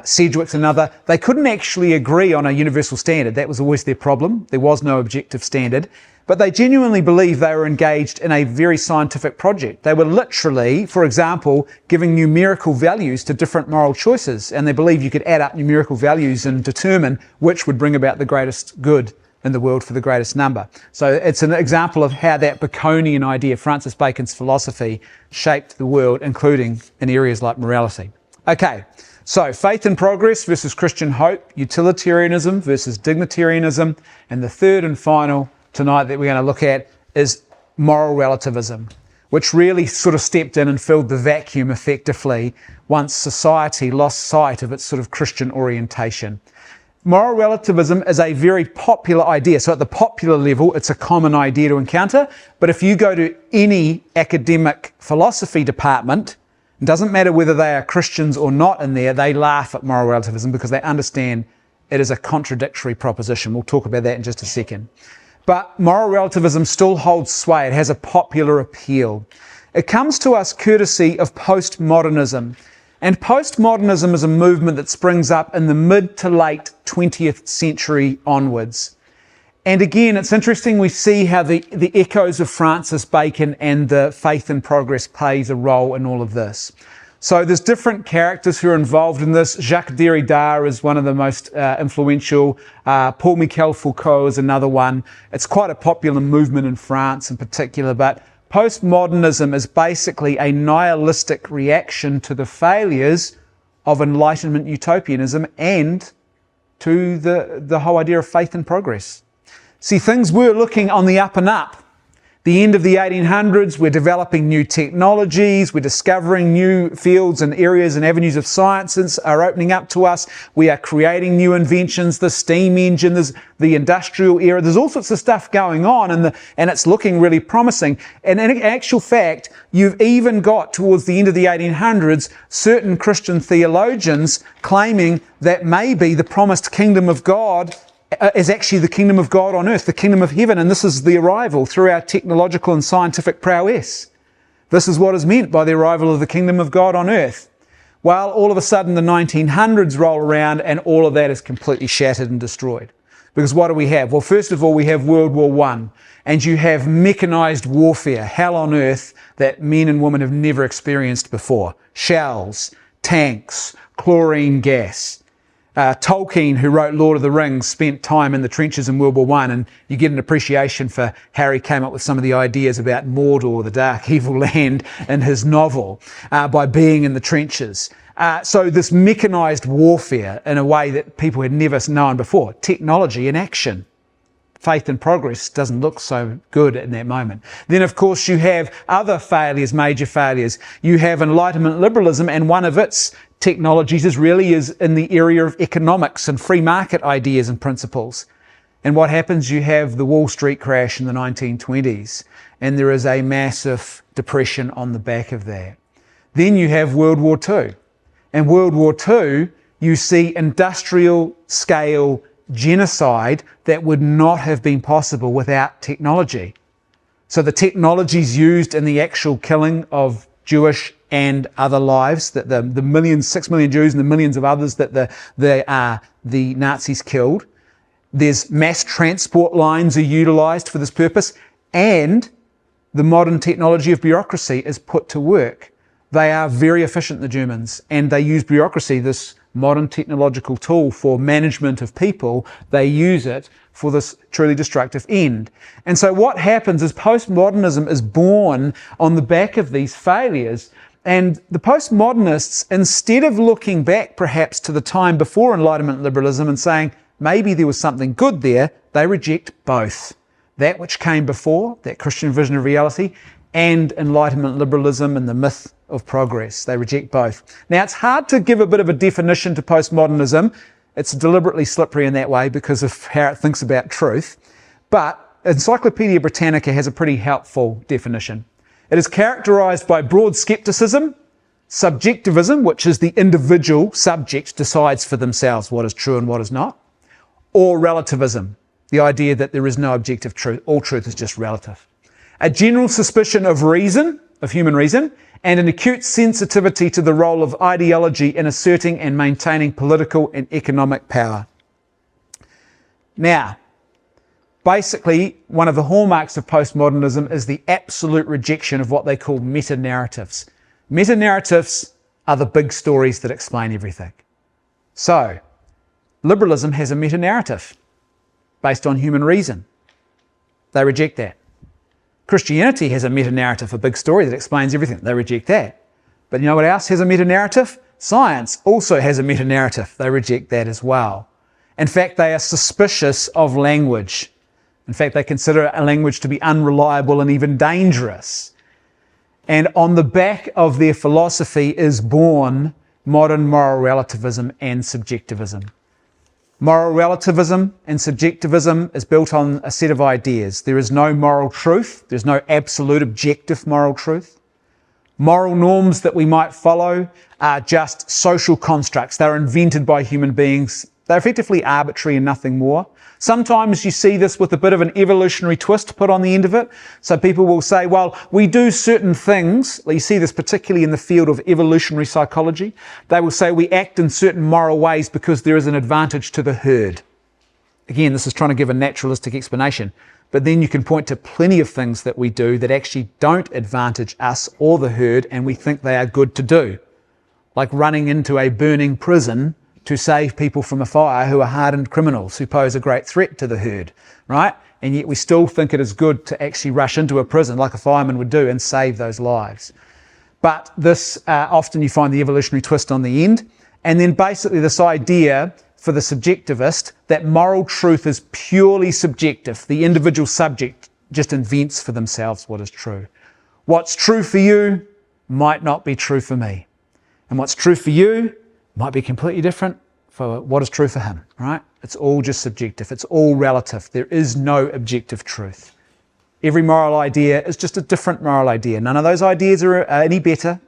Sedgwick's another, they couldn't actually agree on a universal standard. That was always their problem. There was no objective standard. But they genuinely believed they were engaged in a very scientific project. They were literally, for example, giving numerical values to different moral choices. And they believed you could add up numerical values and determine which would bring about the greatest good in the world for the greatest number. So it's an example of how that Baconian idea, Francis Bacon's philosophy, shaped the world, including in areas like morality. Okay, so faith and progress versus Christian hope, utilitarianism versus dignitarianism, and the third and final tonight that we're going to look at is moral relativism, which really sort of stepped in and filled the vacuum effectively once society lost sight of its sort of Christian orientation. Moral relativism is a very popular idea. So at the popular level, it's a common idea to encounter. But if you go to any academic philosophy department, it doesn't matter whether they are Christians or not in there, they laugh at moral relativism because they understand it is a contradictory proposition. We'll talk about that in just a second. But moral relativism still holds sway. It has a popular appeal. It comes to us courtesy of postmodernism. And postmodernism is a movement that springs up in the mid to late 20th century onwards. And again, it's interesting we see how the echoes of Francis Bacon and the faith and progress plays a role in all of this. So there's different characters who are involved in this. Jacques Derrida is one of the most influential. Paul-Michel Foucault is another one. It's quite a popular movement in France in particular, but postmodernism is basically a nihilistic reaction to the failures of Enlightenment utopianism and to the whole idea of faith and progress. See, things were looking on the up and up. The end of the 1800s, we're developing new technologies, we're discovering new fields and areas and avenues of sciences are opening up to us. We are creating new inventions, the steam engine, there's the industrial era, there's all sorts of stuff going on and it's looking really promising. And in actual fact, you've even got towards the end of the 1800s, certain Christian theologians claiming that maybe the promised kingdom of God is actually the kingdom of God on earth, the kingdom of heaven, and this is the arrival through our technological and scientific prowess. This is what is meant by the arrival of the kingdom of God on earth. Well, all of a sudden the 1900s roll around and all of that is completely shattered and destroyed. Because what do we have? Well, first of all, we have World War I, and you have mechanized warfare, hell on earth that men and women have never experienced before. Shells, tanks, chlorine gas. Tolkien, who wrote Lord of the Rings, spent time in the trenches in World War I, and you get an appreciation for how he came up with some of the ideas about Mordor, the dark, evil land, in his novel, by being in the trenches. So this mechanized warfare in a way that people had never known before. Technology in action. Faith and progress doesn't look so good in that moment. Then, of course, you have other failures, major failures. You have Enlightenment liberalism, and one of its technologies is in the area of economics and free market ideas and principles. And what happens? You have the Wall Street crash in the 1920s, and there is a massive depression on the back of that. Then you have World War II. And World War II, you see industrial scale genocide that would not have been possible without technology. So the technologies used in the actual killing of Jewish and other lives, that the millions, 6 million Jews and the millions of others that the Nazis killed. There's mass transport lines are utilised for this purpose, and the modern technology of bureaucracy is put to work. They are very efficient, the Germans, and they use bureaucracy, this modern technological tool for management of people. They use it for this truly destructive end. And so what happens is postmodernism is born on the back of these failures, And the postmodernists, instead of looking back perhaps to the time before Enlightenment liberalism and saying maybe there was something good there, they reject both. That which came before, that Christian vision of reality, and Enlightenment liberalism and the myth of progress. They reject both. Now, it's hard to give a bit of a definition to postmodernism. It's deliberately slippery in that way because of how it thinks about truth. But Encyclopaedia Britannica has a pretty helpful definition. It is characterised by broad scepticism, subjectivism, which is the individual subject decides for themselves what is true and what is not, or relativism, the idea that there is no objective truth, all truth is just relative. A general suspicion of reason, of human reason, and an acute sensitivity to the role of ideology in asserting and maintaining political and economic power. Now, basically, one of the hallmarks of postmodernism is the absolute rejection of what they call meta-narratives. Meta-narratives are the big stories that explain everything. So, liberalism has a meta-narrative based on human reason. They reject that. Christianity has a meta-narrative, a big story that explains everything. They reject that. But you know what else has a meta-narrative? Science also has a meta-narrative. They reject that as well. In fact, they are suspicious of language. In fact, they consider a language to be unreliable and even dangerous. And on the back of their philosophy is born modern moral relativism and subjectivism. Moral relativism and subjectivism is built on a set of ideas. There is no moral truth. There's no absolute objective moral truth. Moral norms that we might follow are just social constructs. They're invented by human beings. They're effectively arbitrary and nothing more. Sometimes you see this with a bit of an evolutionary twist put on the end of it. So people will say, well, we do certain things. You see this particularly in the field of evolutionary psychology. They will say we act in certain moral ways because there is an advantage to the herd. Again, this is trying to give a naturalistic explanation. But then you can point to plenty of things that we do that actually don't advantage us or the herd, and we think they are good to do. Like running into a burning prison to save people from a fire who are hardened criminals who pose a great threat to the herd, right? And yet we still think it is good to actually rush into a prison like a fireman would do and save those lives. But this, often you find the evolutionary twist on the end. And then basically this idea for the subjectivist that moral truth is purely subjective. The individual subject just invents for themselves what is true. What's true for you might not be true for me. And what's true for you might be completely different for what is true for him, right? It's all just subjective. It's all relative. There is no objective truth. Every moral idea is just a different moral idea. None of those ideas are any better,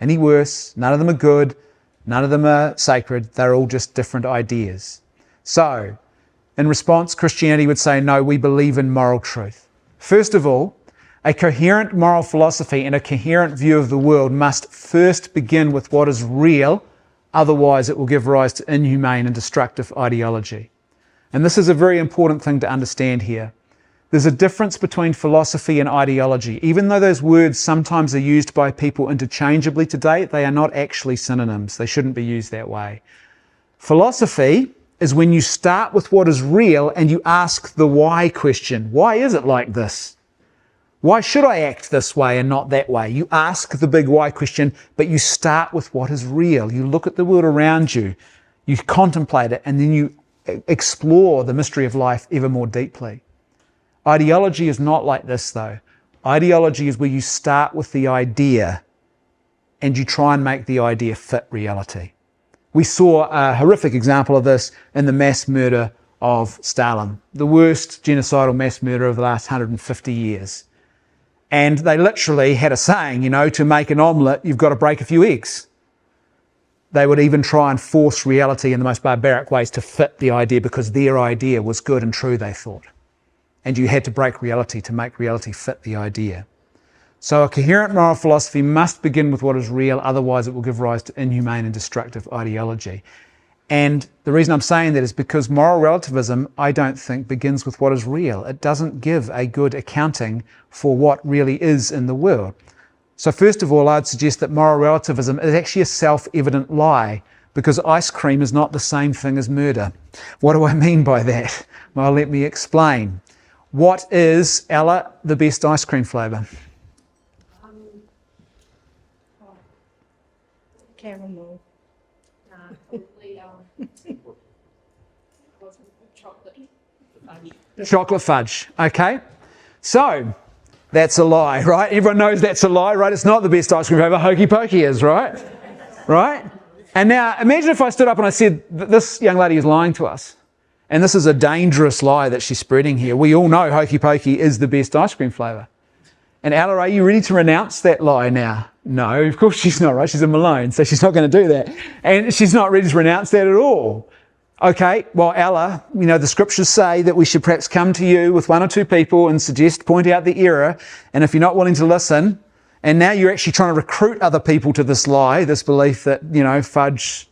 any worse. None of them are good. None of them are sacred. They're all just different ideas. So, in response, Christianity would say, no, we believe in moral truth. First of all, a coherent moral philosophy and a coherent view of the world must first begin with what is real. Otherwise, it will give rise to inhumane and destructive ideology. And this is a very important thing to understand here. There's a difference between philosophy and ideology. Even though those words sometimes are used by people interchangeably today, they are not actually synonyms. They shouldn't be used that way. Philosophy is when you start with what is real and you ask the why question. Why is it like this? Why should I act this way and not that way? You ask the big why question, but you start with what is real. You look at the world around you, you contemplate it, and then you explore the mystery of life ever more deeply. Ideology is not like this, though. Ideology is where you start with the idea and you try and make the idea fit reality. We saw a horrific example of this in the mass murder of Stalin, the worst genocidal mass murder of the last 150 years. And they literally had a saying, to make an omelette, you've got to break a few eggs. They would even try and force reality in the most barbaric ways to fit the idea because their idea was good and true, they thought. And you had to break reality to make reality fit the idea. So a coherent moral philosophy must begin with what is real, otherwise it will give rise to inhumane and destructive ideology. And the reason I'm saying that is because moral relativism, I don't think, begins with what is real. It doesn't give a good accounting for what really is in the world. So first of all, I'd suggest that moral relativism is actually a self-evident lie, because ice cream is not the same thing as murder. What do I mean by that? Well, let me explain. What is, Ella, the best ice cream flavour? Caramel. Probably wasn't chocolate fudge. Chocolate fudge. Okay. So that's a lie, right? Everyone knows that's a lie, right? It's not the best ice cream flavour. Hokey Pokey is, right? Right? And now imagine if I stood up and I said, this young lady is lying to us. And this is a dangerous lie that she's spreading here. We all know Hokey Pokey is the best ice cream flavour. And Ella, are you ready to renounce that lie now? No, of course she's not, right? She's a Malone, so she's not going to do that. And she's not ready to renounce that at all. Okay, well, Ella, you know, the scriptures say that we should perhaps come to you with one or two people and point out the error. And if you're not willing to listen, and now you're actually trying to recruit other people to this lie, this belief that, you know, fudge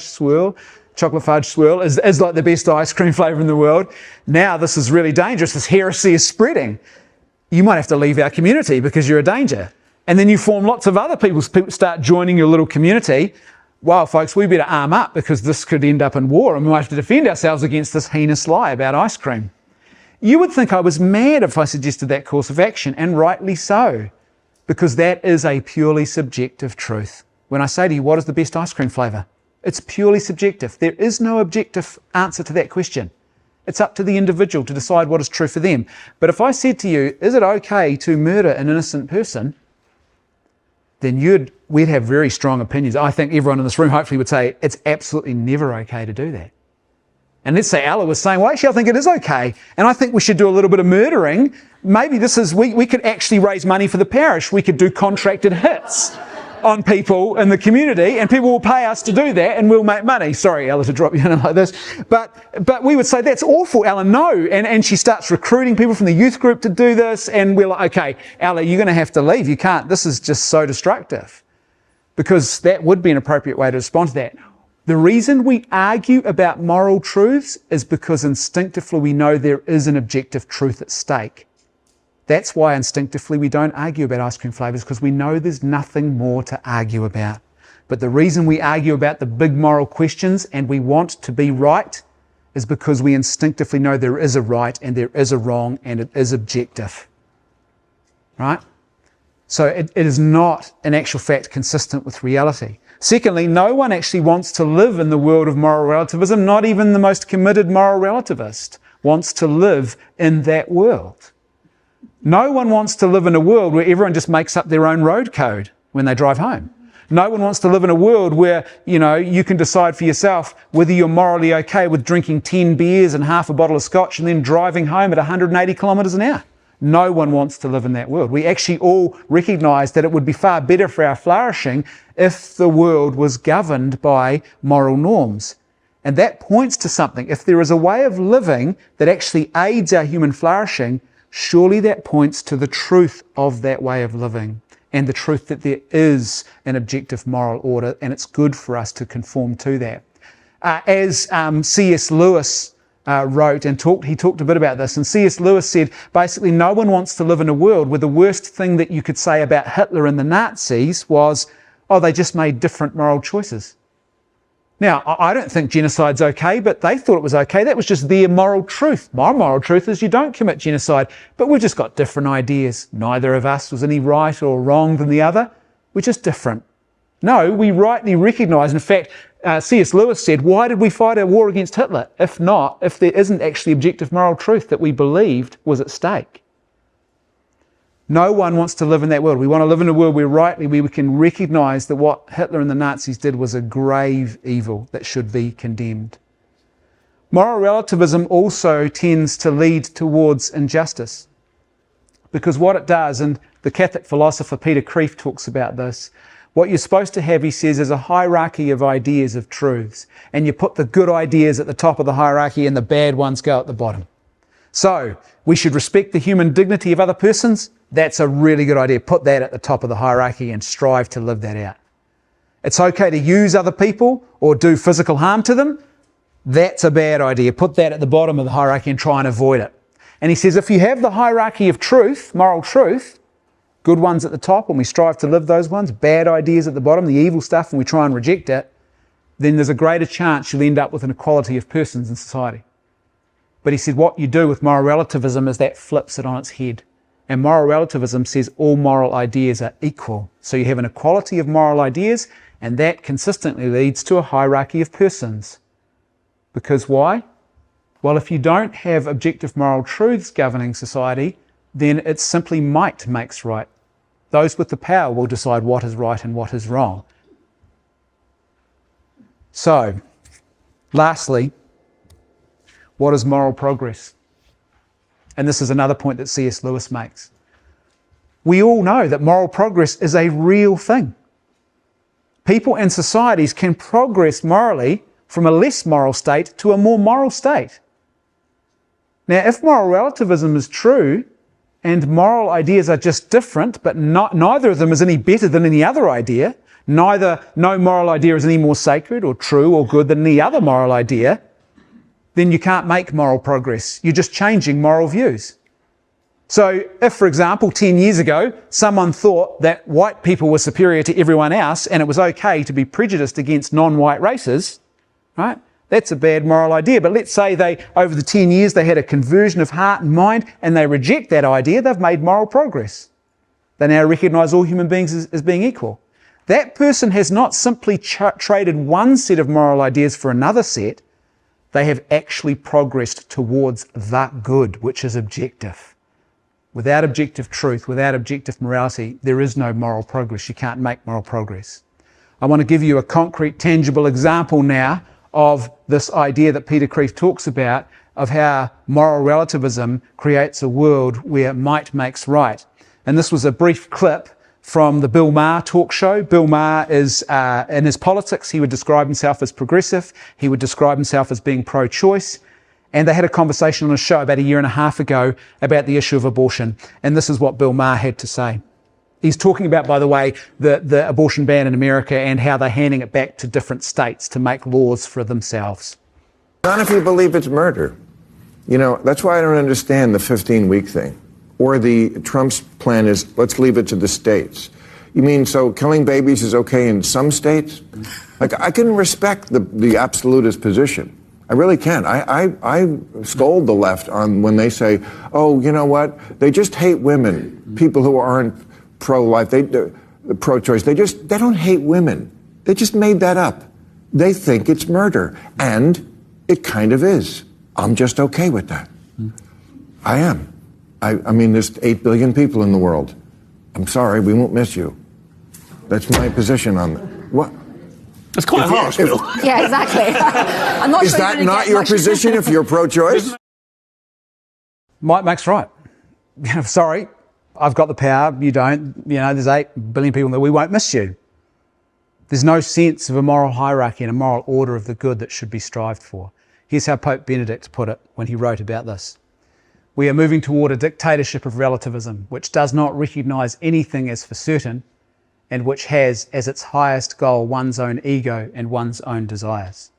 swirl? Chocolate fudge swirl is like the best ice cream flavour in the world. Now this is really dangerous. This heresy is spreading. You might have to leave our community because you're a danger. And then you form lots of other people start joining your little community. Well, folks, we better arm up because this could end up in war and we might have to defend ourselves against this heinous lie about ice cream. You would think I was mad if I suggested that course of action, and rightly so, because that is a purely subjective truth. When I say to you, what is the best ice cream flavour? It's purely subjective. There is no objective answer to that question. It's up to the individual to decide what is true for them. But if I said to you, is it okay to murder an innocent person? Then we'd have very strong opinions. I think everyone in this room hopefully would say it's absolutely never okay to do that. And let's say Ella was saying, well, actually, I think it is okay. And I think we should do a little bit of murdering. Maybe we could actually raise money for the parish. We could do contracted hits on people in the community, and people will pay us to do that and we'll make money. Sorry, Ella, to drop you in like this. But we would say, that's awful, Ella, no. And she starts recruiting people from the youth group to do this. And we're like, okay, Ella, you're going to have to leave. You can't. This is just so destructive. Because that would be an appropriate way to respond to that. The reason we argue about moral truths is because instinctively we know there is an objective truth at stake. That's why instinctively we don't argue about ice cream flavours, because we know there's nothing more to argue about. But the reason we argue about the big moral questions and we want to be right is because we instinctively know there is a right and there is a wrong and it is objective. Right? So it is not, in actual fact, consistent with reality. Secondly, no one actually wants to live in the world of moral relativism. Not even the most committed moral relativist wants to live in that world. No one wants to live in a world where everyone just makes up their own road code when they drive home. No one wants to live in a world where, you can decide for yourself whether you're morally okay with drinking 10 beers and half a bottle of scotch and then driving home at 180 kilometres an hour. No one wants to live in that world. We actually all recognise that it would be far better for our flourishing if the world was governed by moral norms. And that points to something. If there is a way of living that actually aids our human flourishing, surely that points to the truth of that way of living and the truth that there is an objective moral order, and it's good for us to conform to that. As C.S. Lewis wrote and he talked a bit about this, and C.S. Lewis said, basically, no one wants to live in a world where the worst thing that you could say about Hitler and the Nazis was, they just made different moral choices. Now, I don't think genocide's okay, but they thought it was okay. That was just their moral truth. My moral truth is you don't commit genocide, but we've just got different ideas. Neither of us was any right or wrong than the other. We're just different. No, we rightly recognise, in fact, C.S. Lewis said, why did we fight a war against Hitler? If there isn't actually objective moral truth that we believed was at stake. No one wants to live in that world. We want to live in a world where we can recognise that what Hitler and the Nazis did was a grave evil that should be condemned. Moral relativism also tends to lead towards injustice, because what it does, and the Catholic philosopher Peter Kreeft talks about this, what you're supposed to have, he says, is a hierarchy of ideas, of truths, and you put the good ideas at the top of the hierarchy and the bad ones go at the bottom. So, we should respect the human dignity of other persons. That's a really good idea. Put that at the top of the hierarchy and strive to live that out. It's okay to use other people or do physical harm to them. That's a bad idea. Put that at the bottom of the hierarchy and try and avoid it. And he says, if you have the hierarchy of truth, moral truth, good ones at the top and we strive to live those ones, bad ideas at the bottom, the evil stuff, and we try and reject it, then there's a greater chance you'll end up with an equality of persons in society. But he said what you do with moral relativism is that flips it on its head. And moral relativism says all moral ideas are equal. So you have an equality of moral ideas, and that consistently leads to a hierarchy of persons. Because why? Well, if you don't have objective moral truths governing society, then it's simply might makes right. Those with the power will decide what is right and what is wrong. So, lastly, what is moral progress? And this is another point that C.S. Lewis makes. We all know that moral progress is a real thing. People and societies can progress morally from a less moral state to a more moral state. Now, if moral relativism is true, and moral ideas are just different, but neither of them is any better than any other idea, no moral idea is any more sacred or true or good than any other moral idea, then you can't make moral progress. You're just changing moral views. So if, for example, 10 years ago, someone thought that white people were superior to everyone else and it was okay to be prejudiced against non-white races, right? That's a bad moral idea. But let's say over the 10 years, they had a conversion of heart and mind and they reject that idea, they've made moral progress. They now recognise all human beings as being equal. That person has not simply traded one set of moral ideas for another set. They have actually progressed towards the good, which is objective. Without objective truth, without objective morality, there is no moral progress. You can't make moral progress. I want to give you a concrete, tangible example now of this idea that Peter Kreeft talks about, of how moral relativism creates a world where might makes right. And this was a brief clip from the Bill Maher talk show. Bill Maher is, in his politics, he would describe himself as progressive. He would describe himself as being pro-choice. And they had a conversation on a show about a year and a half ago about the issue of abortion. And this is what Bill Maher had to say. He's talking about, by the way, the abortion ban in America and how they're handing it back to different states to make laws for themselves. None of you believe it's murder. You know, that's why I don't understand the 15-week thing. Or Trump's plan is, let's leave it to the states. You mean, so killing babies is okay in some states? Like, I can respect the absolutist position. I really can. I scold the left on when they say, oh, you know what? They just hate women, people who aren't pro-life, pro-choice. They don't hate women. They just made that up. They think it's murder. And it kind of is. I'm just okay with that. I am. I mean, there's 8 billion people in the world. I'm sorry, we won't miss you. That's my position on that. What? It's quite harsh, Bill. Yeah, exactly. I'm not Is sure that not your position if you're pro-choice? Might makes right. Sorry, I've got the power, you don't. You know, there's 8 billion people that we won't miss you. There's no sense of a moral hierarchy and a moral order of the good that should be strived for. Here's how Pope Benedict put it when he wrote about this. We are moving toward a dictatorship of relativism, which does not recognise anything as for certain, and which has as its highest goal one's own ego and one's own desires.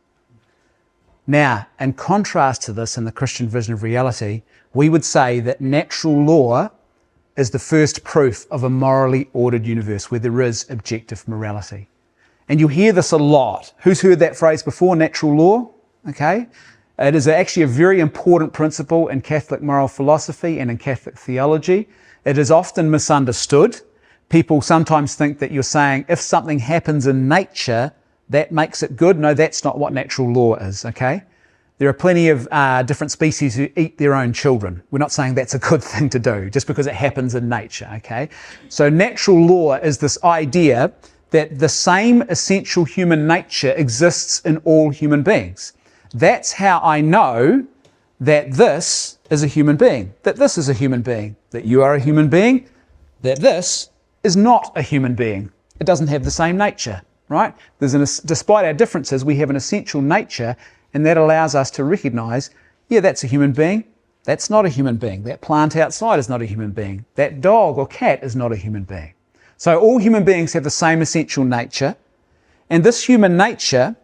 Now, in contrast to this in the Christian vision of reality, we would say that natural law is the first proof of a morally ordered universe where there is objective morality. And you hear this a lot. Who's heard that phrase before, natural law? Okay. It is actually a very important principle in Catholic moral philosophy and in Catholic theology. It is often misunderstood. People sometimes think that you're saying if something happens in nature, that makes it good. No, that's not what natural law is, okay? There are plenty of different species who eat their own children. We're not saying that's a good thing to do just because it happens in nature, okay? So natural law is this idea that the same essential human nature exists in all human beings. That's how I know that this is a human being, that this is a human being, that you are a human being, that this is not a human being. It doesn't have the same nature, right? Despite our differences, we have an essential nature, and that allows us to recognize, yeah, that's a human being. That's not a human being. That plant outside is not a human being. That dog or cat is not a human being. So all human beings have the same essential nature, and this human nature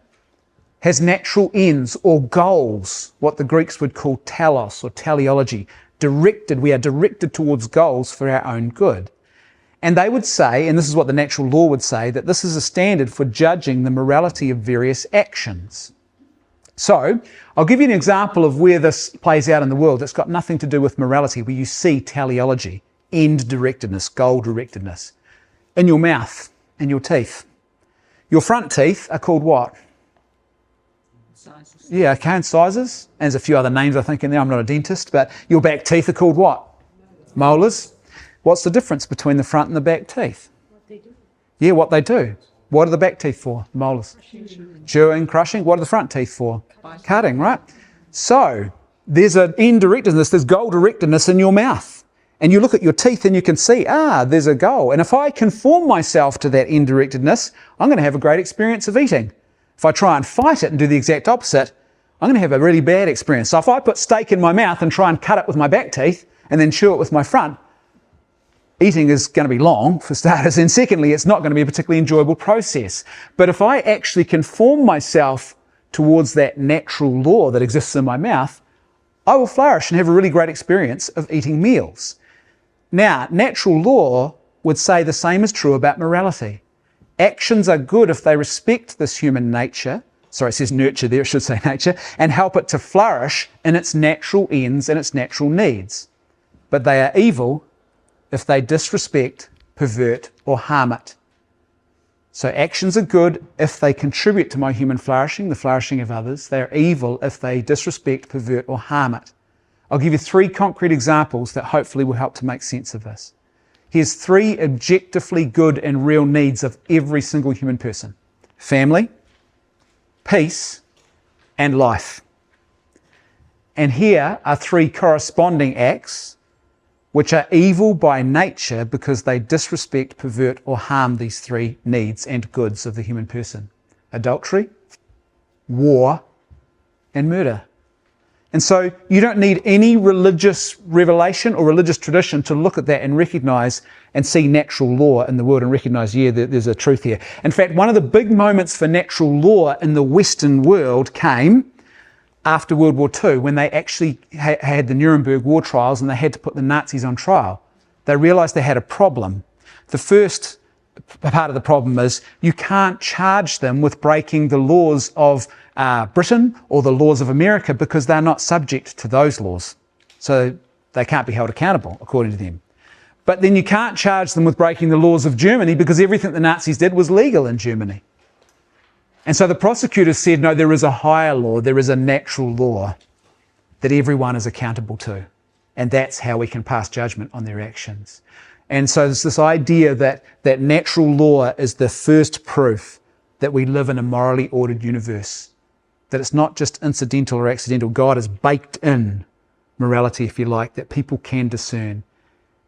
has natural ends or goals, what the Greeks would call telos or teleology. We are directed towards goals for our own good. And they would say, and this is what the natural law would say, that this is a standard for judging the morality of various actions. So, I'll give you an example of where this plays out in the world. It's got nothing to do with morality, where you see teleology end-directedness, goal-directedness. In your mouth, in your teeth. Your front teeth are called what? Sizes. Yeah, okay, incisors. And there's a few other names I think in there. I'm not a dentist, but your back teeth are called what? Molars. What's the difference between the front and the back teeth? What they do. Yeah, what they do. What are the back teeth for? Molars. Chewing, crushing. What are the front teeth for? Cutting, right? So there's an end-directedness, there's goal-directedness in your mouth. And you look at your teeth and you can see, there's a goal. And if I conform myself to that end-directedness, I'm going to have a great experience of eating. If I try and fight it and do the exact opposite, I'm going to have a really bad experience. So if I put steak in my mouth and try and cut it with my back teeth and then chew it with my front, eating is going to be long, for starters, and secondly, it's not going to be a particularly enjoyable process. But if I actually conform myself towards that natural law that exists in my mouth, I will flourish and have a really great experience of eating meals. Now, natural law would say the same is true about morality. Actions are good if they respect this human nature, sorry, it says nurture there, it should say nature, and help it to flourish in its natural ends and its natural needs. But they are evil if they disrespect, pervert, or harm it. So actions are good if they contribute to my human flourishing, the flourishing of others. They are evil if they disrespect, pervert, or harm it. I'll give you 3 concrete examples that hopefully will help to make sense of this. Here's 3 objectively good and real needs of every single human person: family, peace, and life. And here are 3 corresponding acts which are evil by nature because they disrespect, pervert, or harm these 3 needs and goods of the human person: adultery, war, and murder. And so you don't need any religious revelation or religious tradition to look at that and recognize and see natural law in the world and recognize, yeah, there's a truth here. In fact, one of the big moments for natural law in the Western world came after World War II, when they actually had the Nuremberg war trials and they had to put the Nazis on trial. They realized they had a problem. The first part of the problem is you can't charge them with breaking the laws of Britain or the laws of America because they're not subject to those laws. So they can't be held accountable, according to them. But then you can't charge them with breaking the laws of Germany because everything the Nazis did was legal in Germany. And so the prosecutors said, no, there is a higher law, there is a natural law that everyone is accountable to. And that's how we can pass judgment on their actions. And so there's this idea that natural law is the first proof that we live in a morally ordered universe. That it's not just incidental or accidental. God has baked in morality, if you like, that people can discern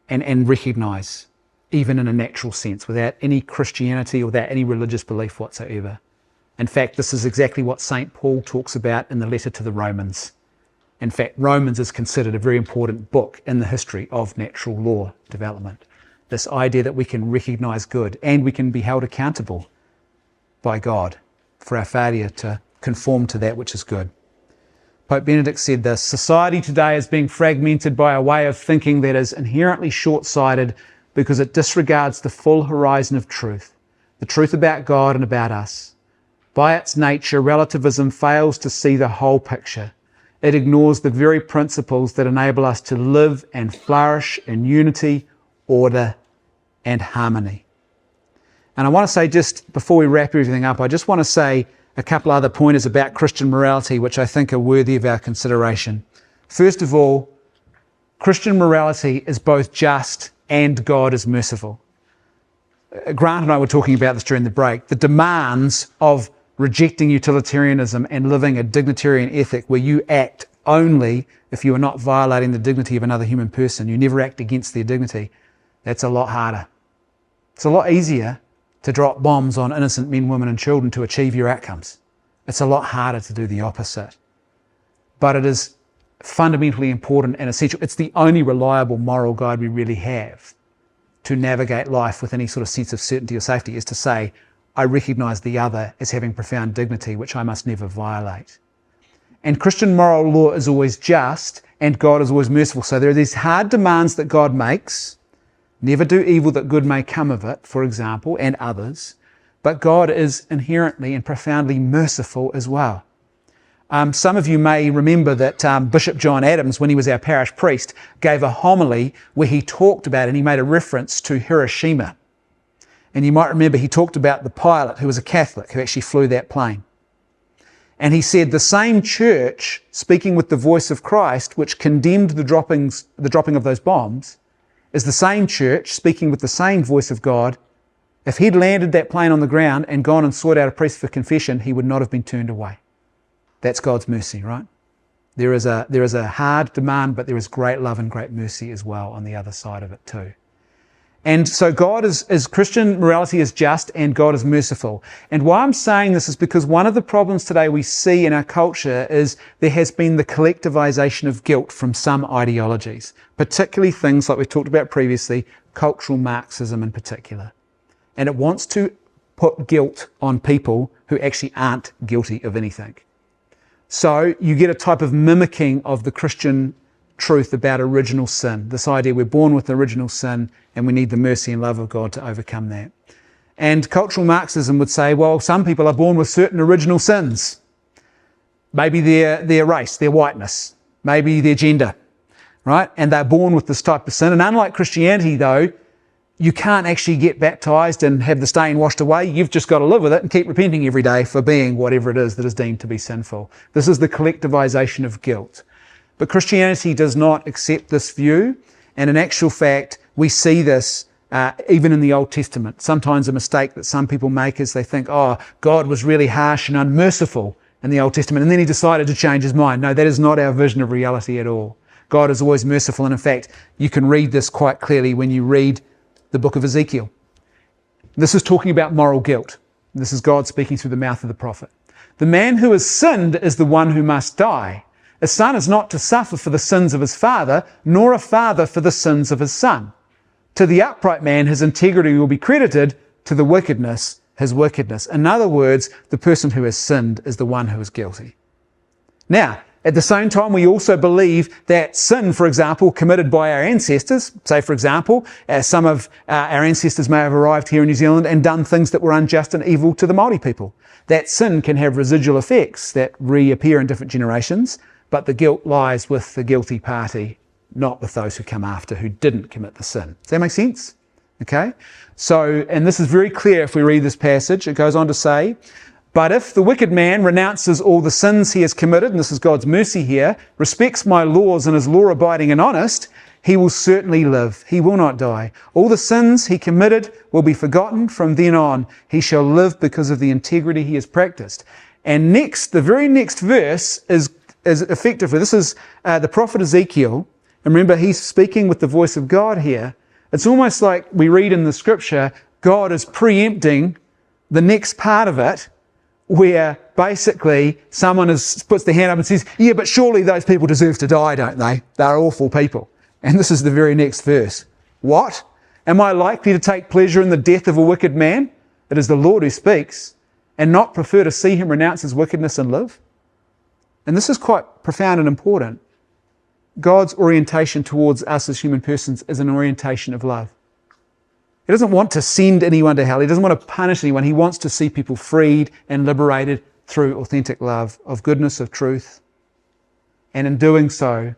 and recognize, even in a natural sense, without any Christianity or without any religious belief whatsoever. In fact, this is exactly what St. Paul talks about in the letter to the Romans. In fact, Romans is considered a very important book in the history of natural law development. This idea that we can recognize good and we can be held accountable by God for our failure to conform to that which is good. Pope Benedict said this: society today is being fragmented by a way of thinking that is inherently short-sighted because it disregards the full horizon of truth, the truth about God and about us. By its nature, relativism fails to see the whole picture. It ignores the very principles that enable us to live and flourish in unity, order, and harmony. And I want to say, just before we wrap everything up, I just want to say a couple other pointers about Christian morality which I think are worthy of our consideration. First of all, Christian morality is both just and God is merciful. Grant and I were talking about this during the break. The demands of rejecting utilitarianism and living a dignitarian ethic where you act only if you are not violating the dignity of another human person, you never act against their dignity, that's a lot harder. It's a lot easier to drop bombs on innocent men, women and children to achieve your outcomes. It's a lot harder to do the opposite. But it is fundamentally important and essential. It's the only reliable moral guide we really have to navigate life with any sort of sense of certainty or safety, is to say, I recognise the other as having profound dignity, which I must never violate. And Christian moral law is always just, and God is always merciful. So there are these hard demands that God makes. Never do evil that good may come of it, for example, and others. But God is inherently and profoundly merciful as well. Some of you may remember that Bishop John Adams, when he was our parish priest, gave a homily where he talked about, and he made a reference to Hiroshima. And you might remember he talked about the pilot who was a Catholic who actually flew that plane. And he said the same church, speaking with the voice of Christ, which condemned the dropping of those bombs, is the same church speaking with the same voice of God. If he'd landed that plane on the ground and gone and sought out a priest for confession, he would not have been turned away. That's God's mercy, right? There is a hard demand, but there is great love and great mercy as well on the other side of it too. And so God is Christian morality is just and God is merciful. And why I'm saying this is because one of the problems today we see in our culture is there has been the collectivization of guilt from some ideologies, particularly things like we've talked about previously, cultural Marxism in particular. And it wants to put guilt on people who actually aren't guilty of anything. So you get a type of mimicking of the Christian truth about original sin. This idea we're born with original sin and we need the mercy and love of God to overcome that. And cultural Marxism would say, well, some people are born with certain original sins. Maybe their race, their whiteness, maybe their gender, right? And they're born with this type of sin. And unlike Christianity, though, you can't actually get baptized and have the stain washed away. You've just got to live with it and keep repenting every day for being whatever it is that is deemed to be sinful. This is the collectivization of guilt. But Christianity does not accept this view. And in actual fact, we see this even in the Old Testament. Sometimes a mistake that some people make is they think, oh, God was really harsh and unmerciful in the Old Testament, and then he decided to change his mind. No, that is not our vision of reality at all. God is always merciful. And in fact, you can read this quite clearly when you read the book of Ezekiel. This is talking about moral guilt. This is God speaking through the mouth of the prophet. The man who has sinned is the one who must die. A son is not to suffer for the sins of his father, nor a father for the sins of his son. To the upright man, his integrity will be credited, to the wickedness, his wickedness. In other words, the person who has sinned is the one who is guilty. Now, at the same time, we also believe that sin, for example, committed by our ancestors, say, for example, some of our ancestors may have arrived here in New Zealand and done things that were unjust and evil to the Māori people. That sin can have residual effects that reappear in different generations, but the guilt lies with the guilty party, not with those who come after who didn't commit the sin. Does that make sense? Okay? So, and this is very clear if we read this passage. It goes on to say, but if the wicked man renounces all the sins he has committed, and this is God's mercy here, respects my laws and is law-abiding and honest, he will certainly live. He will not die. All the sins he committed will be forgotten from then on. He shall live because of the integrity he has practiced. And next, the very next verse is effectively, this is the prophet Ezekiel. And remember, he's speaking with the voice of God here. It's almost like we read in the scripture, God is preempting the next part of it, where basically someone puts their hand up and says, yeah, but surely those people deserve to die, don't they? They're awful people. And this is the very next verse. What? Am I likely to take pleasure in the death of a wicked man? It is the Lord who speaks, and not prefer to see him renounce his wickedness and live? And this is quite profound and important. God's orientation towards us as human persons is an orientation of love. He doesn't want to send anyone to hell. He doesn't want to punish anyone. He wants to see people freed and liberated through authentic love, of goodness, of truth. And in doing so,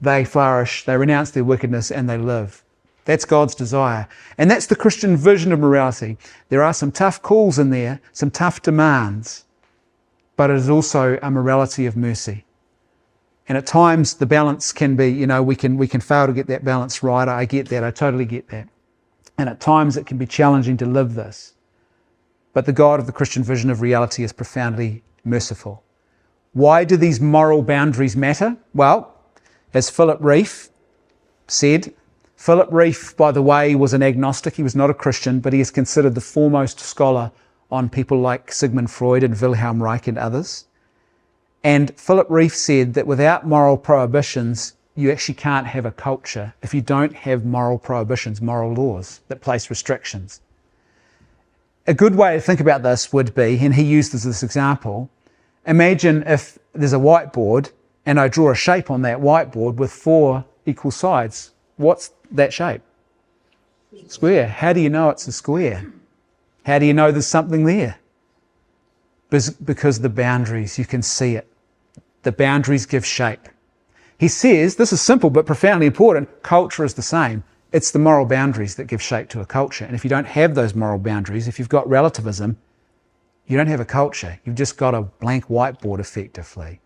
they flourish, they renounce their wickedness, and they live. That's God's desire. And that's the Christian vision of morality. There are some tough calls in there, some tough demands, but it is also a morality of mercy. And at times the balance can be, we can fail to get that balance right. I get that. I totally get that. And at times it can be challenging to live this. But the God of the Christian vision of reality is profoundly merciful. Why do these moral boundaries matter? Well, as Philip Rieff said, Philip Rieff, by the way, was an agnostic. He was not a Christian, but he is considered the foremost scholar on people like Sigmund Freud and Wilhelm Reich and others. And Philip Rieff said that without moral prohibitions, you actually can't have a culture if you don't have moral prohibitions, moral laws that place restrictions. A good way to think about this would be, and he used this example, imagine if there's a whiteboard and I draw a shape on that whiteboard with 4 equal sides. What's that shape? Square. How do you know it's a square? How do you know there's something there? Because the boundaries, you can see it. the boundaries give shape. He says, this is simple but profoundly important, culture is the same. It's the moral boundaries that give shape to a culture. And if you don't have those moral boundaries, if you've got relativism, you don't have a culture. You've just got a blank whiteboard effectively.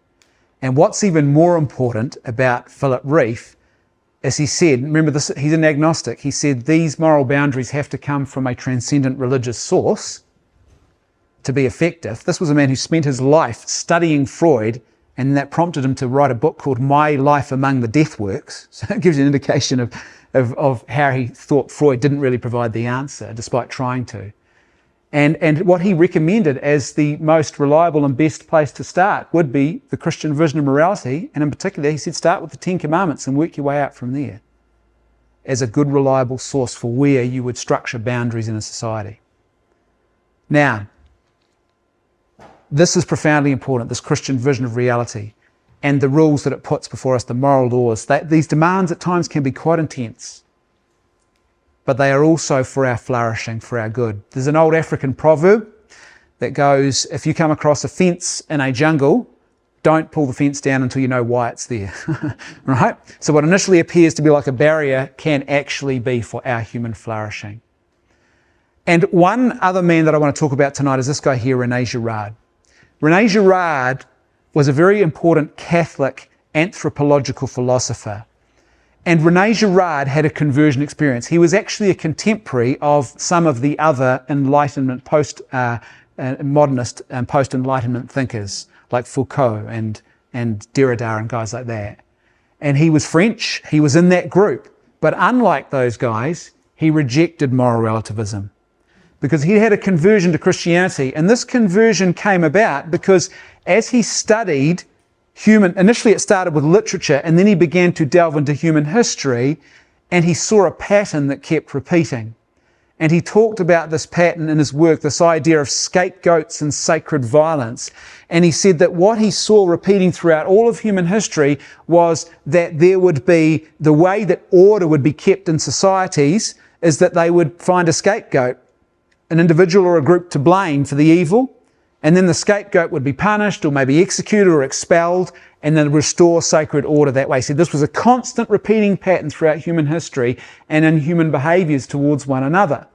And what's even more important about Philip Rieff, as he said, remember this, he's an agnostic, he said these moral boundaries have to come from a transcendent religious source to be effective. This was a man who spent his life studying Freud, and that prompted him to write a book called My Life Among the Death Works. So it gives you an indication of how he thought Freud didn't really provide the answer, despite trying to. And what he recommended as the most reliable and best place to start would be the Christian vision of morality. And in particular, he said, start with the 10 Commandments and work your way out from there as a good, reliable source for where you would structure boundaries in a society. Now, this is profoundly important, this Christian vision of reality and the rules that it puts before us, the moral laws. These demands at times can be quite intense, but they are also for our flourishing, for our good. There's an old African proverb that goes, if you come across a fence in a jungle, don't pull the fence down until you know why it's there, right? So what initially appears to be like a barrier can actually be for our human flourishing. And one other man that I want to talk about tonight is this guy here, René Girard. René Girard was a very important Catholic anthropological philosopher. And René Girard had a conversion experience. He was actually a contemporary of some of the other Enlightenment, modernist and post-Enlightenment thinkers like Foucault and Derrida and guys like that. And he was French, he was in that group. But unlike those guys, he rejected moral relativism because he had a conversion to Christianity. And this conversion came about because as he studied initially it started with literature, and then he began to delve into human history, and he saw a pattern that kept repeating. And he talked about this pattern in his work, this idea of scapegoats and sacred violence. And he said that what he saw repeating throughout all of human history was that there would be, the way that order would be kept in societies is that they would find a scapegoat, an individual or a group to blame for the evil, and then the scapegoat would be punished or maybe executed or expelled, and then restore sacred order that way. He said this was a constant repeating pattern throughout human history and in human behaviours towards one another.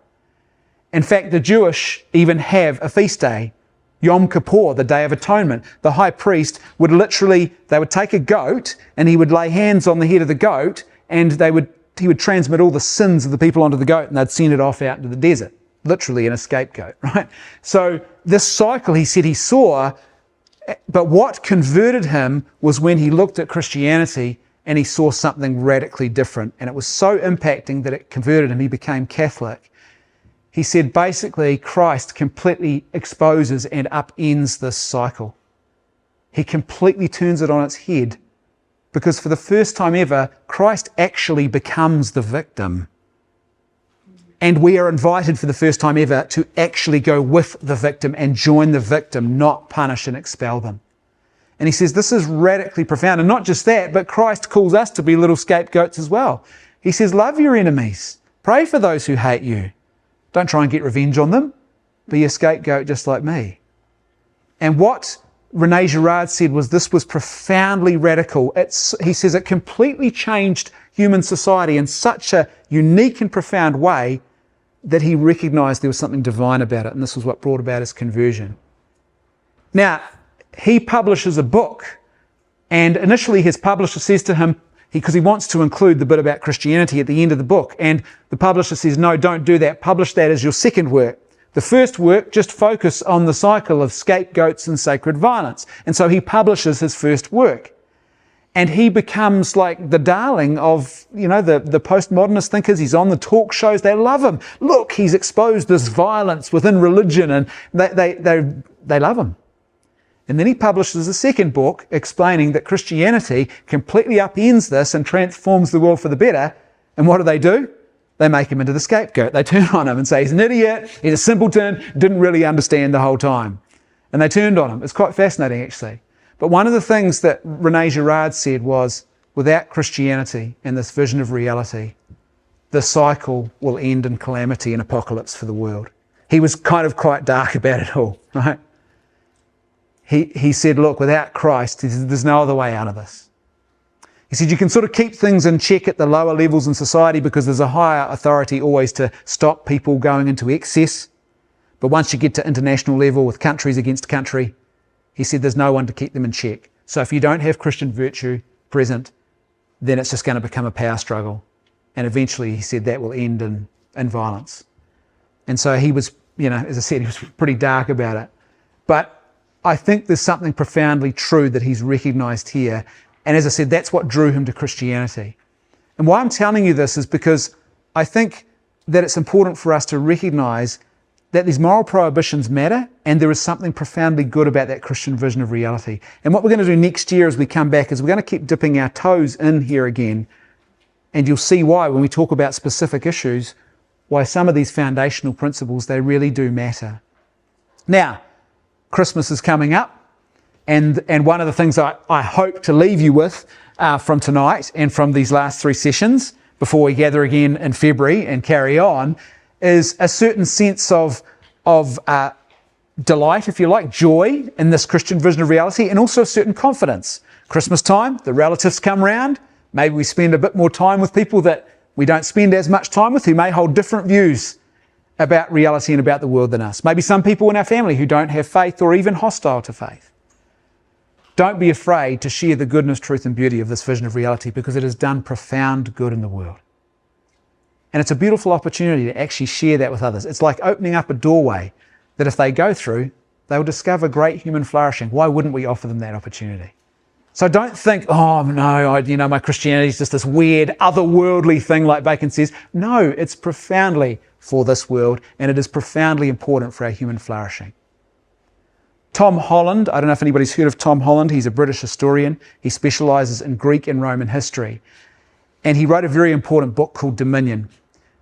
In fact, the Jewish even have a feast day, Yom Kippur, the Day of Atonement. The high priest would they would take a goat and he would lay hands on the head of the goat, and he would transmit all the sins of the people onto the goat, and they'd send it off out into the desert. Literally in a scapegoat, right? So this cycle he said he saw, but what converted him was when he looked at Christianity and he saw something radically different. And it was so impacting that it converted him. He became Catholic. He said basically Christ completely exposes and upends this cycle. He completely turns it on its head, because for the first time ever, Christ actually becomes the victim. And we are invited for the first time ever to actually go with the victim and join the victim, not punish and expel them. And he says this is radically profound. And not just that, but Christ calls us to be little scapegoats as well. He says, love your enemies. Pray for those who hate you. Don't try and get revenge on them. Be a scapegoat just like me. And what René Girard said was this was profoundly radical. He says it completely changed human society in such a unique and profound way that he recognized there was something divine about it, and this was what brought about his conversion. Now, he publishes a book, and initially his publisher says to him, because he wants to include the bit about Christianity at the end of the book, and the publisher says, no, don't do that, publish that as your second work. The first work, just focus on the cycle of scapegoats and sacred violence. And so he publishes his first work. And he becomes like the darling of, the postmodernist thinkers. He's on the talk shows. They love him. Look, he's exposed this violence within religion, and they love him. And then he publishes a second book explaining that Christianity completely upends this and transforms the world for the better. And what do? They make him into the scapegoat. They turn on him and say he's an idiot, he's a simpleton, didn't really understand the whole time. And they turned on him. It's quite fascinating, actually. But one of the things that René Girard said was, without Christianity and this vision of reality, the cycle will end in calamity and apocalypse for the world. He was kind of quite dark about it all, right? he said, look, without Christ, there's no other way out of this. He said, you can sort of keep things in check at the lower levels in society because there's a higher authority always to stop people going into excess. But once you get to international level with countries against country, he said there's no one to keep them in check. So if you don't have Christian virtue present, then it's just going to become a power struggle. And eventually, he said, that will end in violence. And so he was, as I said, he was pretty dark about it. But I think there's something profoundly true that he's recognised here. And as I said, that's what drew him to Christianity. And why I'm telling you this is because I think that it's important for us to recognise that these moral prohibitions matter, and there is something profoundly good about that Christian vision of reality. And what we're going to do next year as we come back is we're going to keep dipping our toes in here again, and you'll see why when we talk about specific issues, why some of these foundational principles, they really do matter. Now, Christmas is coming up, and one of the things I hope to leave you with from tonight and from these last 3 sessions before we gather again in February and carry on is a certain sense of delight, if you like, joy in this Christian vision of reality, and also a certain confidence. Christmas time, the relatives come round. Maybe we spend a bit more time with people that we don't spend as much time with, who may hold different views about reality and about the world than us. Maybe some people in our family who don't have faith or even hostile to faith. Don't be afraid to share the goodness, truth and beauty of this vision of reality, because it has done profound good in the world. And it's a beautiful opportunity to actually share that with others. It's like opening up a doorway that if they go through, they will discover great human flourishing. Why wouldn't we offer them that opportunity? So don't think, oh no, my Christianity is just this weird otherworldly thing like Bacon says. No, it's profoundly for this world, and it is profoundly important for our human flourishing. Tom Holland, I don't know if anybody's heard of Tom Holland. He's a British historian. He specialises in Greek and Roman history. And he wrote a very important book called Dominion.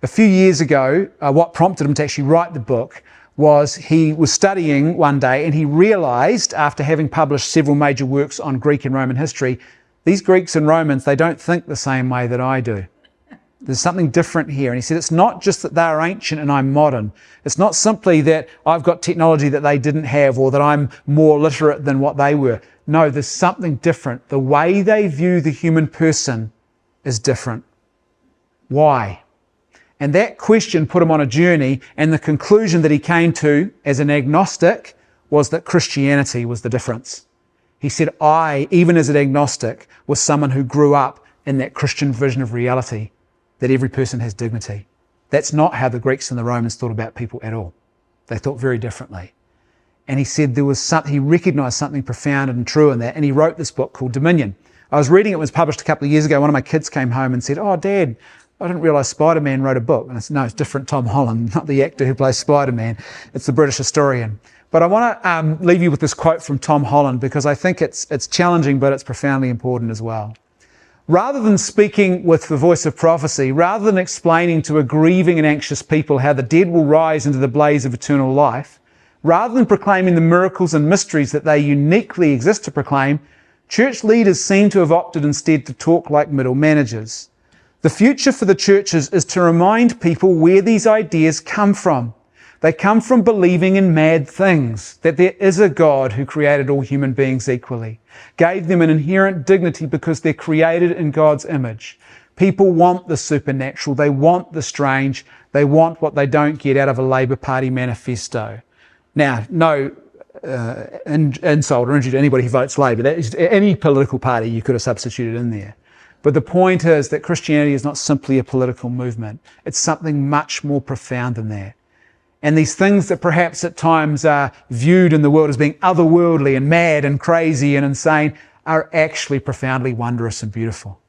A few years ago, what prompted him to actually write the book was he was studying one day and he realised, after having published several major works on Greek and Roman history, these Greeks and Romans, they don't think the same way that I do. There's something different here. And he said, it's not just that they're ancient and I'm modern. It's not simply that I've got technology that they didn't have or that I'm more literate than what they were. No, there's something different. The way they view the human person is different. Why? And that question put him on a journey, and the conclusion that he came to as an agnostic was that Christianity was the difference. He said, I, even as an agnostic, was someone who grew up in that Christian vision of reality, that every person has dignity. That's not how the Greeks and the Romans thought about people at all. They thought very differently. And he said he recognised something profound and true in that, and he wrote this book called Dominion. I was reading it was published a couple of years ago. One of my kids came home and said, oh, Dad, I didn't realise Spider-Man wrote a book. And I said, no, it's different Tom Holland, not the actor who plays Spider-Man. It's the British historian. But I want to leave you with this quote from Tom Holland, because I think it's challenging, but it's profoundly important as well. Rather than speaking with the voice of prophecy, rather than explaining to a grieving and anxious people how the dead will rise into the blaze of eternal life, rather than proclaiming the miracles and mysteries that they uniquely exist to proclaim, church leaders seem to have opted instead to talk like middle managers. The future for the churches is to remind people where these ideas come from. They come from believing in mad things, that there is a God who created all human beings equally, gave them an inherent dignity because they're created in God's image. People want the supernatural, they want the strange, they want what they don't get out of a Labour Party manifesto. Now, no insult or injury to anybody who votes Labour. That is any political party you could have substituted in there. But the point is that Christianity is not simply a political movement. It's something much more profound than that. And these things that perhaps at times are viewed in the world as being otherworldly and mad and crazy and insane are actually profoundly wondrous and beautiful.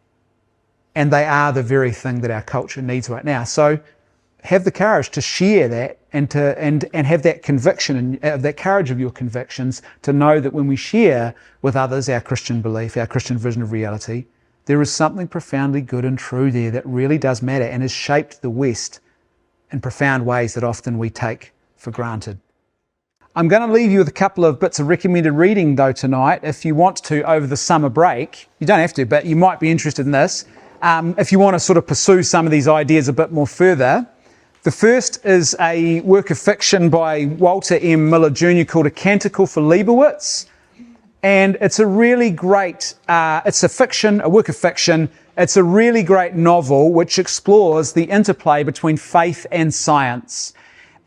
And they are the very thing that our culture needs right now. So have the courage to share that and have that conviction and that courage of your convictions to know that when we share with others our Christian belief, our Christian vision of reality, there is something profoundly good and true there that really does matter and has shaped the West in profound ways that often we take for granted. I'm going to leave you with a couple of bits of recommended reading though tonight. If you want to over the summer break, you don't have to, but you might be interested in this. If you want to sort of pursue some of these ideas a bit more further. The first is a work of fiction by Walter M. Miller Jr. called A Canticle for Leibowitz. And it's a really great, it's a work of fiction. It's a really great novel which explores the interplay between faith and science.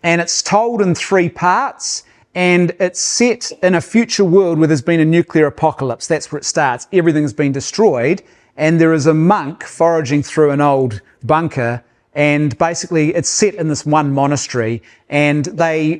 And it's told in 3 parts, and it's set in a future world where there's been a nuclear apocalypse. That's where it starts. Everything's been destroyed, and there is a monk foraging through an old bunker, and basically it's set in this one monastery, and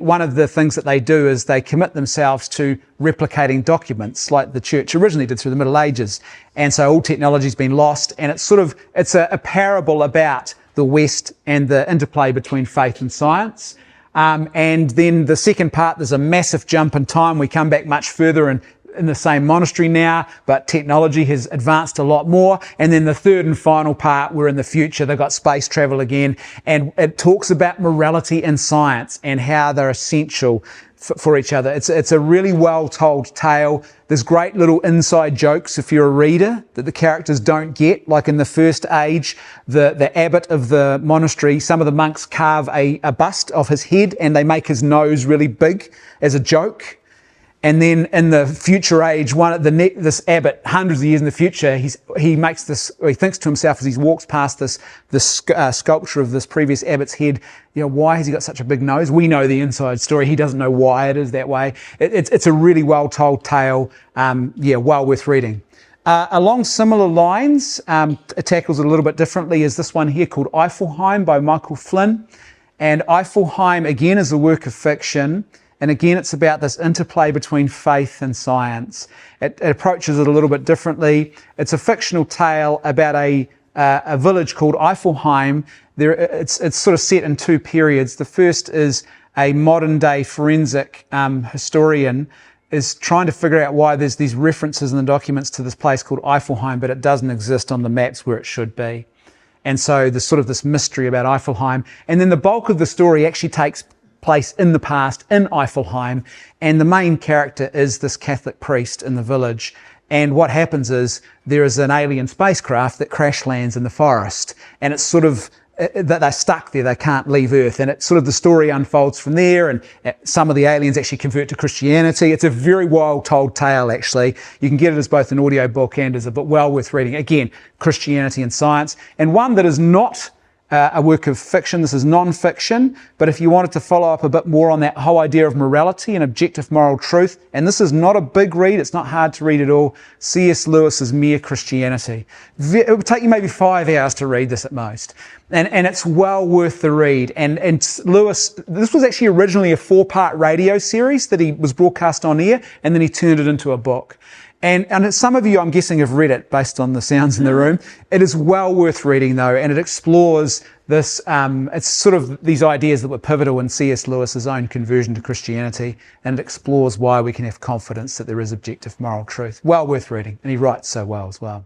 one of the things that they do is they commit themselves to replicating documents like the church originally did through the Middle Ages. And so all technology's been lost, and it's a parable about the West and the interplay between faith and science. And then the second part, there's a massive jump in time. We come back much further in the same monastery now, but technology has advanced a lot more. And then the third and final part, we're in the future. They've got space travel again, and it talks about morality and science and how they're essential for each other. It's a really well told tale. There's great little inside jokes if you're a reader that the characters don't get. Like in the first age, the abbot of the monastery, some of the monks carve a bust of his head and they make his nose really big as a joke. And then in the future age, this abbot, hundreds of years in the future, he thinks to himself as he walks past this sculpture of this previous abbot's head, why has he got such a big nose? We know the inside story. He doesn't know why it is that way. It's a really well told tale. Well worth reading. Along similar lines, it tackles it a little bit differently, is this one here called Eifelheim by Michael Flynn. And Eifelheim, again, is a work of fiction. And again, it's about this interplay between faith and science. It approaches it a little bit differently. It's a fictional tale about a village called Eifelheim. It's sort of set in 2 periods. The first is a modern day forensic historian is trying to figure out why there's these references in the documents to this place called Eifelheim, but it doesn't exist on the maps where it should be. And so there's sort of this mystery about Eifelheim. And then the bulk of the story actually takes place in the past in Eifelheim, and the main character is this Catholic priest in the village. And what happens is there is an alien spacecraft that crash lands in the forest, and it's sort of that they're stuck there, they can't leave Earth, and it's sort of the story unfolds from there, and some of the aliens actually convert to Christianity. It's a very well told tale, actually. You can get it as both an audio book and as a book, well worth reading. Again, Christianity and science, and one that is not a work of fiction. This is non-fiction, but if you wanted to follow up a bit more on that whole idea of morality and objective moral truth, and this is not a big read, it's not hard to read at all, C.S. Lewis's Mere Christianity. It would take you maybe 5 hours to read this at most. And it's well worth the read. And Lewis, this was actually originally a 4-part radio series that he was broadcast on air, and then he turned it into a book. And some of you, I'm guessing, have read it based on the sounds in the room. It is well worth reading, though, and it explores this, it's sort of these ideas that were pivotal in C.S. Lewis's own conversion to Christianity, and it explores why we can have confidence that there is objective moral truth. Well worth reading, and he writes so well as well.